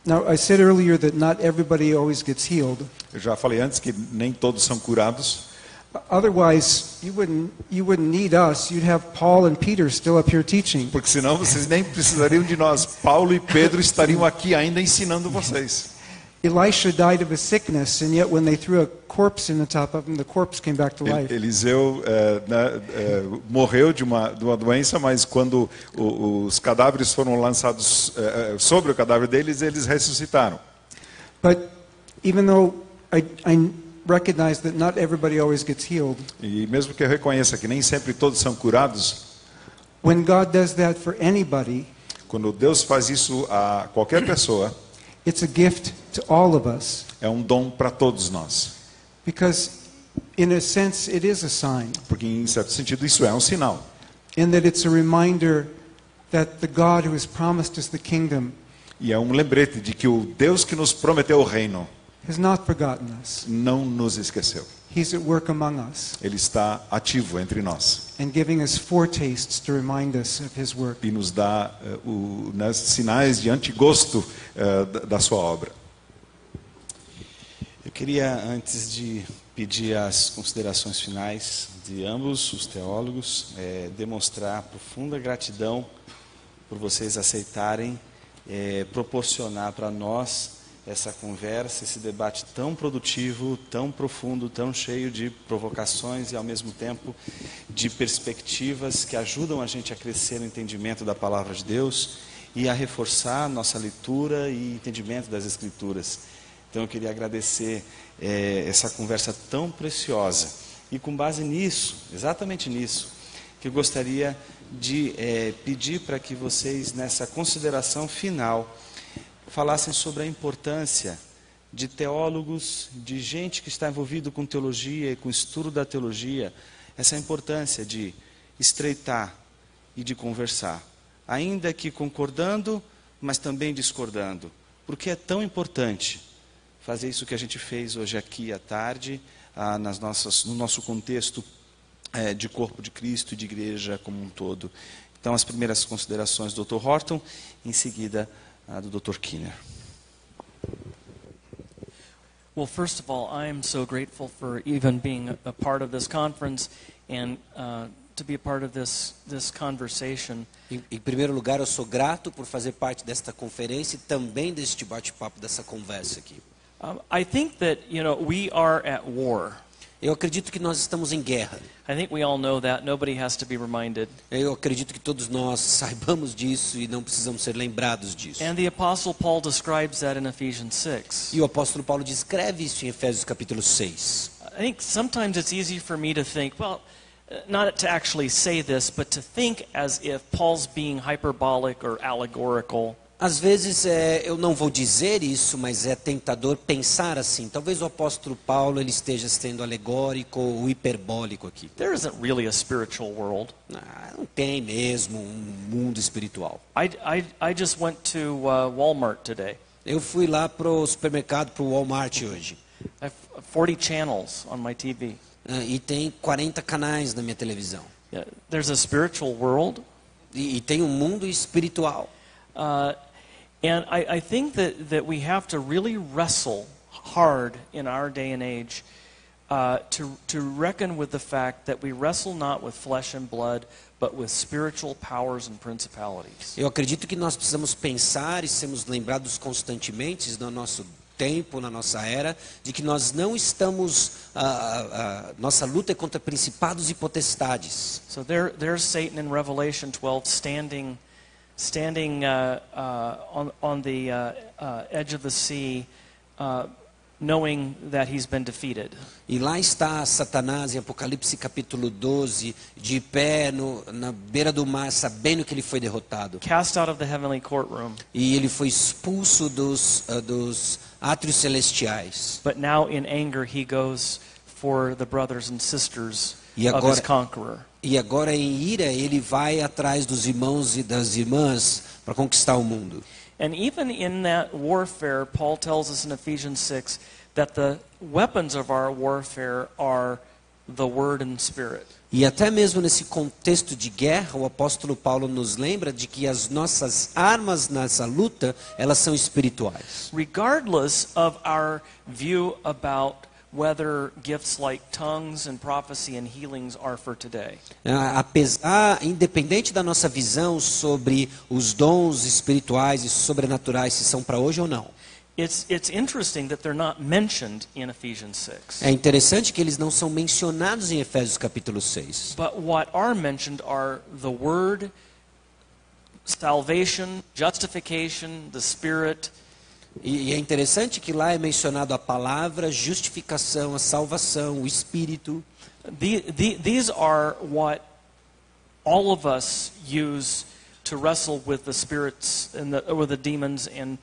Now, I said earlier that not everybody always gets healed. Eu já falei antes que nem todos são curados. Otherwise, you wouldn't need us. You'd have Paul and Peter still up here teaching. Porque senão vocês nem precisariam de nós. Paulo e Pedro estariam aqui ainda ensinando vocês. Elisha died of a sickness, and yet when they threw a corpse in the top of him, the corpse came back to life. Eliseu morreu de uma doença, mas quando os cadáveres foram lançados sobre o cadáver deles, eles ressuscitaram. But even though I recognize that not everybody always gets healed, E mesmo que eu reconheça que nem sempre todos são curados, when God does that for anybody, quando Deus faz isso a qualquer pessoa, it's a gift to all of us. é um dom para todos nós. Because, in a sense, it is a sign. Porque, em certo sentido, isso é um sinal. In that it's a reminder that the God who has promised us the kingdom E é um lembrete de que o Deus que nos prometeu o reino has not forgotten us. não nos esqueceu. He's at work among us Ele está ativo entre nós and giving us foretastes to remind us of His work. e nos dá sinais de antigosto da sua obra. Eu queria, antes de pedir as considerações finais de ambos os teólogos, demonstrar profunda gratidão por vocês aceitarem proporcionar para nós essa conversa, esse debate tão produtivo, tão profundo, tão cheio de provocações e, ao mesmo tempo, de perspectivas que ajudam a gente a crescer no entendimento da Palavra de Deus e a reforçar nossa leitura e entendimento das Escrituras. Então, eu queria agradecer essa conversa tão preciosa. E, com base nisso, exatamente nisso, que eu gostaria de pedir para que vocês, nessa consideração final, falassem sobre a importância de teólogos, de gente que está envolvido com teologia e com o estudo da teologia, essa importância de estreitar e de conversar, ainda que concordando, mas também discordando. Porque é tão importante fazer isso que a gente fez hoje aqui à tarde, no nosso contexto de corpo de Cristo e de igreja como um todo. Então, as primeiras considerações do Dr. Horton, em seguida do Dr. Kinner. Well, first of all, I'm so grateful for even being a part of this conference and to be a part of this conversation. Em primeiro lugar, eu sou grato por fazer parte desta conferência e também deste bate-papo, dessa conversa aqui. I think that, we are at war. Eu acredito que nós estamos em guerra. I think we all know that. Nobody has to be reminded. Eu acredito que todos nós saibamos disso e não precisamos ser lembrados disso. And the Apostle Paul describes that in Ephesians 6. E o apóstolo Paulo descreve isso em Efésios capítulo 6. I think sometimes it's easy for me to think, well, not to actually say this, but to think as if Paul's being hyperbolic or allegorical. Às vezes eu não vou dizer isso, mas é tentador pensar assim. Talvez o apóstolo Paulo ele esteja sendo alegórico ou hiperbólico aqui. There isn't really a spiritual world. Não tem mesmo um mundo espiritual. I just went to Walmart today. Eu fui lá pro supermercado, pro Walmart hoje. I have 40 channels on my TV. E tem 40 canais na minha televisão. Yeah, there's a spiritual world. E tem um mundo espiritual. And I think that we have to really wrestle hard in our day and age to reckon with the fact that we wrestle not with flesh and blood, but with spiritual powers and principalities. Eu acredito que nós precisamos pensar e sermos lembrados constantemente no nosso tempo, na nossa era, de que nós não estamos, nossa luta é contra principados e potestades. So there's Satan in Revelation 12 standing on the edge of the sea, knowing that he's been defeated. E lá está Satanás em Apocalipse capítulo 12, de pé na beira do mar, sabendo que ele foi derrotado. Cast out of the heavenly courtroom. E ele foi expulso dos átrios celestiais. But now in anger he goes for the brothers and sisters E of agora- his conqueror. E agora em ira ele vai atrás dos irmãos e das irmãs para conquistar o mundo. And even in that warfare, Paul tells us in Ephesians 6 that the weapons of our warfare are the word and spirit. E até mesmo nesse contexto de guerra, o apóstolo Paulo nos lembra de que as nossas armas nessa luta, elas são espirituais. Regardless of our view about whether gifts like tongues and prophecy and healings are for today. Independente da nossa visão sobre os dons espirituais e sobrenaturais, se são para hoje ou não. It's interesting that they're not mentioned in Ephesians 6. É interessante que eles não são mencionados em Efésios capítulo 6. But what are mentioned are the word, salvation, justification, the spirit. E é interessante que lá é mencionado a palavra, justificação, a salvação, o Espírito. These are what all of us use to wrestle with the spirits or the demons and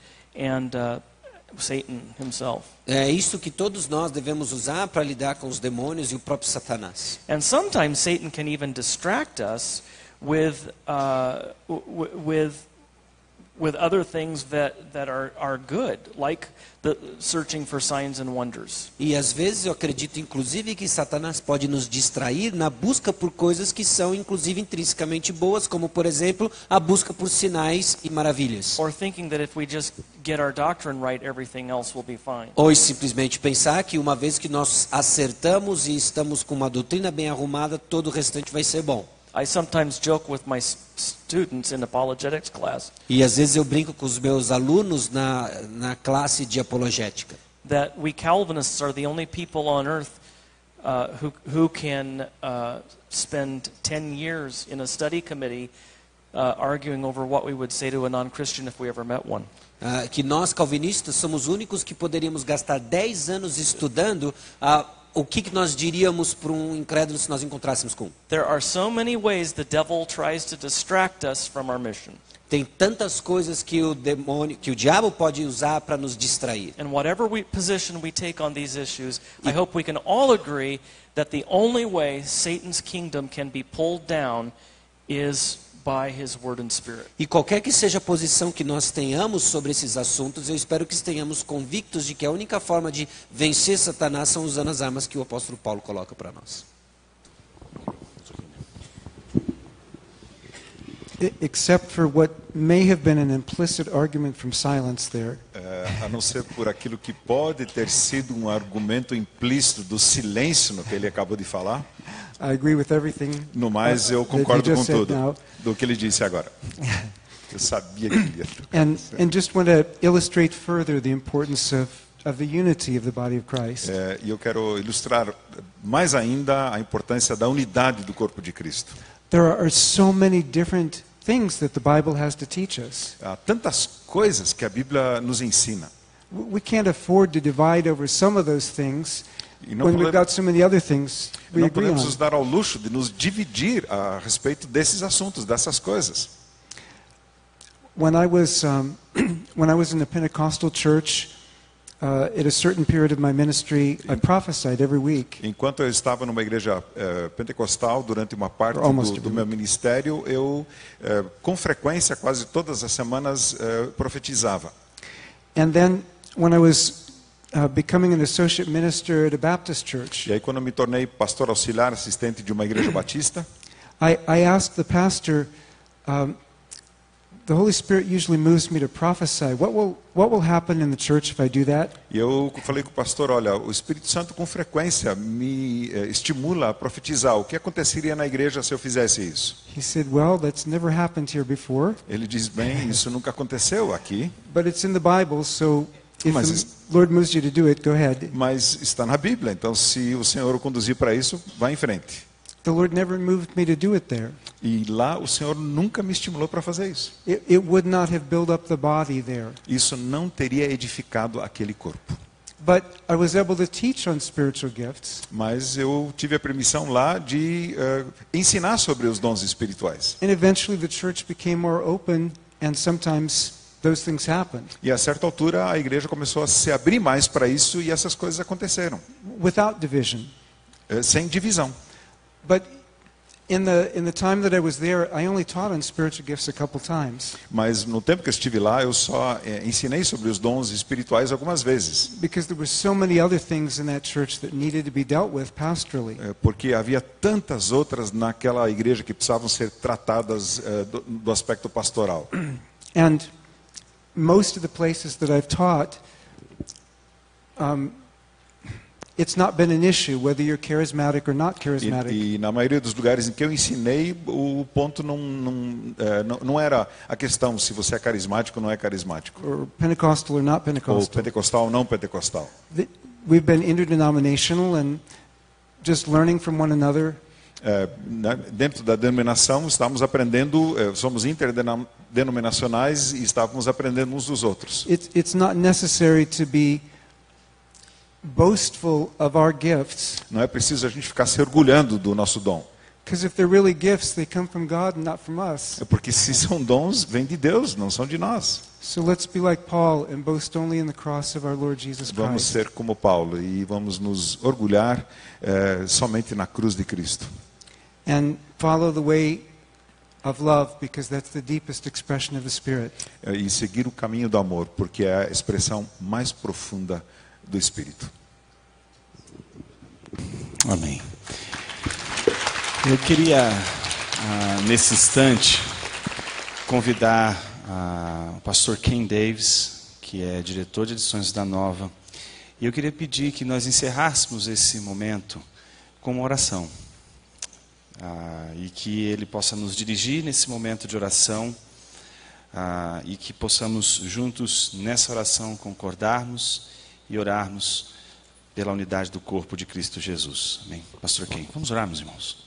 Satan himself. É isso que todos nós devemos usar para lidar com os demônios e o próprio Satanás. And sometimes Satan can even distract us with other things that are good, like the searching for signs and wonders. E às vezes eu acredito inclusive que Satanás pode nos distrair na busca por coisas que são inclusive intrinsecamente boas, como por exemplo, a busca por sinais e maravilhas. Or thinking that if we just get our doctrine right, everything else will be fine. Ou simplesmente pensar que uma vez que nós acertamos e estamos com uma doutrina bem arrumada, todo o restante vai ser bom. I sometimes joke with my students in apologetics class E às vezes eu brinco com os meus alunos na classe de apologética. that we Calvinists are the only people on earth who can spend 10 years in a study committee arguing over what we would say to a non-Christian if we ever met one. Que nós calvinistas somos os únicos que poderíamos gastar 10 anos estudando o que nós diríamos para um incrédulo se nós encontrássemos com um. There are so many ways the devil tries to distract us from our mission. Tem tantas coisas que o diabo pode usar para nos distrair. And whatever position we take on these issues, I hope we can all agree that the only way Satan's kingdom can be pulled down is by his word and spirit. E qualquer que seja a posição que nós tenhamos sobre esses assuntos, eu espero que estejamos convictos de que a única forma de vencer Satanás são usando as armas que o apóstolo Paulo coloca para nós. Except for what may have been an implicit argument from silence there. A não ser por aquilo que pode ter sido um argumento implícito do silêncio no que ele acabou de falar. I agree with everything. No mais, eu that you concordo just com said tudo now. do que ele disse agora. Eu sabia que ele ia tocar. And just want to illustrate further the importance of the unity of the body of Christ. E eu quero ilustrar mais ainda a importância da unidade do corpo de Cristo. There are so many different things that the Bible has to teach us. Há tantas coisas que a Bíblia nos ensina. We can't afford to divide over some of those things E não when we've podemos- got so many other things we Não agree podemos on. nos dar ao luxo de nos dividir a respeito desses assuntos, dessas coisas. When I was in the Pentecostal church, at a certain period of my ministry, I prophesied every week. Enquanto eu estava numa igreja pentecostal, durante uma parte Almost do every meu ministério, eu, com frequência, quase todas as semanas, profetizava. And then when I was becoming an associate minister at a Baptist church, E aí, quando eu me tornei pastor auxiliar, assistente de uma igreja batista, I asked the pastor, the Holy Spirit usually moves me to prophesy. What will happen in the church if I do that? e eu falei com o pastor, olha, o Espírito Santo com frequência me estimula a profetizar. O que aconteceria na igreja se eu fizesse isso? He said, well, that's never happened here before, Ele diz, bem, isso nunca aconteceu aqui, but it's in the Bible, so If Mas- the Lord moves you to do it, go ahead. Mas está na Bíblia, então se o Senhor o conduzir para isso, vá em frente. The Lord never moved me to do it there. E lá o Senhor nunca me estimulou para fazer isso. It would not have built up the body there. Isso não teria edificado aquele corpo. But I was able to teach on spiritual gifts. Mas eu tive a permissão lá de ensinar sobre os dons espirituais. And eventually the church became more open, and sometimes those things happened E a certa altura a igreja começou a se abrir mais para isso e essas coisas aconteceram, without division. sem divisão. But in the time that I was there, I only taught on spiritual gifts a couple times Mas no tempo que eu estive lá, eu só ensinei sobre os dons espirituais algumas vezes, because there were so many other things in that church that needed to be dealt with pastorally. porque havia tantas outras naquela igreja que precisavam ser tratadas do aspecto pastoral. And most of the places that I've taught, it's not been an issue whether you're charismatic or not charismatic. E na maioria dos lugares em que eu ensinei, o ponto não era a questão se você é carismático ou não é carismático, Or Pentecostal or not ou Pentecostal. pentecostal ou não pentecostal. We've been interdenominational and just learning from one another. Dentro da denominação, estamos aprendendo, somos interdenominacionais e estávamos aprendendo uns dos outros. It's not necessary to be boastful of our gifts, Não é preciso a gente ficar se orgulhando do nosso dom. because if they're really gifts, they come from God and not from us. Porque se são dons, vêm de Deus, não são de nós. So let's be like Paul and boast only in the cross of our Lord Jesus Vamos Christ. ser como Paulo e vamos nos orgulhar somente na cruz de Cristo. And follow the way of love, because that's the deepest expression of the Spirit. E seguir o caminho do amor, porque é a expressão mais profunda do Espírito. Amém. Eu queria, nesse instante, convidar o pastor Ken Davis, que é diretor de edições da Nova, e eu queria pedir que nós encerrássemos esse momento com uma oração. E que ele possa nos dirigir nesse momento de oração, e que possamos juntos nessa oração concordarmos e orarmos pela unidade do corpo de Cristo Jesus. Amém. Pastor Ken, vamos orar, meus irmãos.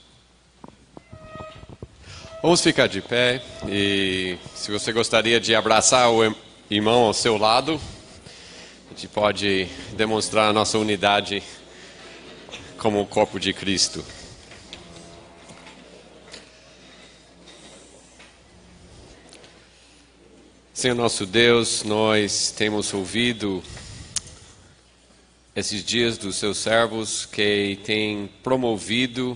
Vamos ficar de pé e se você gostaria de abraçar o irmão ao seu lado, a gente pode demonstrar a nossa unidade como o corpo de Cristo. Senhor nosso Deus, nós temos ouvido esses dias dos seus servos que têm promovido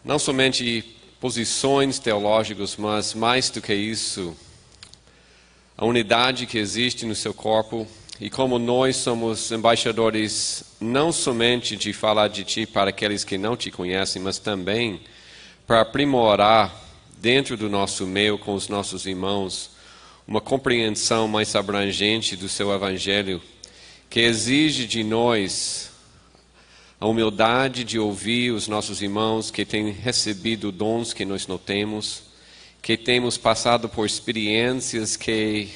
não somente posições teológicas, mas mais do que isso, a unidade que existe no seu corpo e como nós somos embaixadores não somente de falar de Ti para aqueles que não Te conhecem, mas também para aprimorar dentro do nosso meio com os nossos irmãos uma compreensão mais abrangente do Seu Evangelho, que exige de nós a humildade de ouvir os nossos irmãos que têm recebido dons que nós não temos, que temos passado por experiências que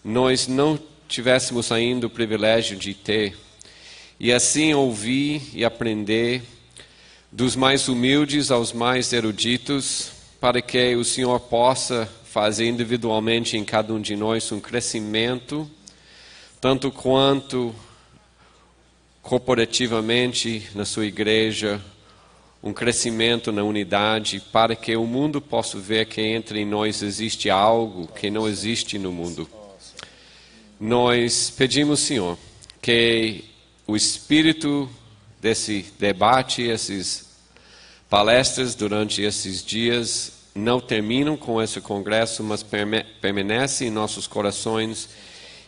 nós não tivéssemos ainda o privilégio de ter, e assim ouvir e aprender dos mais humildes aos mais eruditos, para que o Senhor possa fazer individualmente em cada um de nós um crescimento, tanto quanto corporativamente na sua igreja, um crescimento na unidade, para que o mundo possa ver que entre nós existe algo que não existe no mundo. Nós pedimos, Senhor, que o espírito desse debate, essas palestras durante esses dias, não terminam com esse congresso, mas permanecem em nossos corações,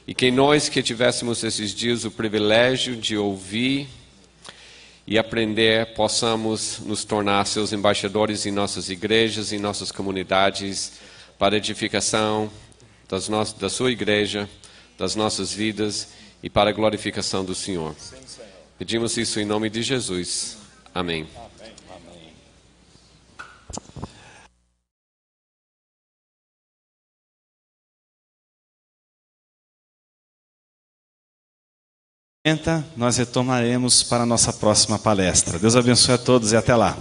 e que nós que tivéssemos esses dias o privilégio de ouvir e aprender, possamos nos tornar seus embaixadores em nossas igrejas, em nossas comunidades, para a edificação da sua igreja, das nossas vidas e para a glorificação do Senhor. Pedimos isso em nome de Jesus. Amém. Nós retornaremos para a nossa próxima palestra. Deus abençoe a todos e até lá.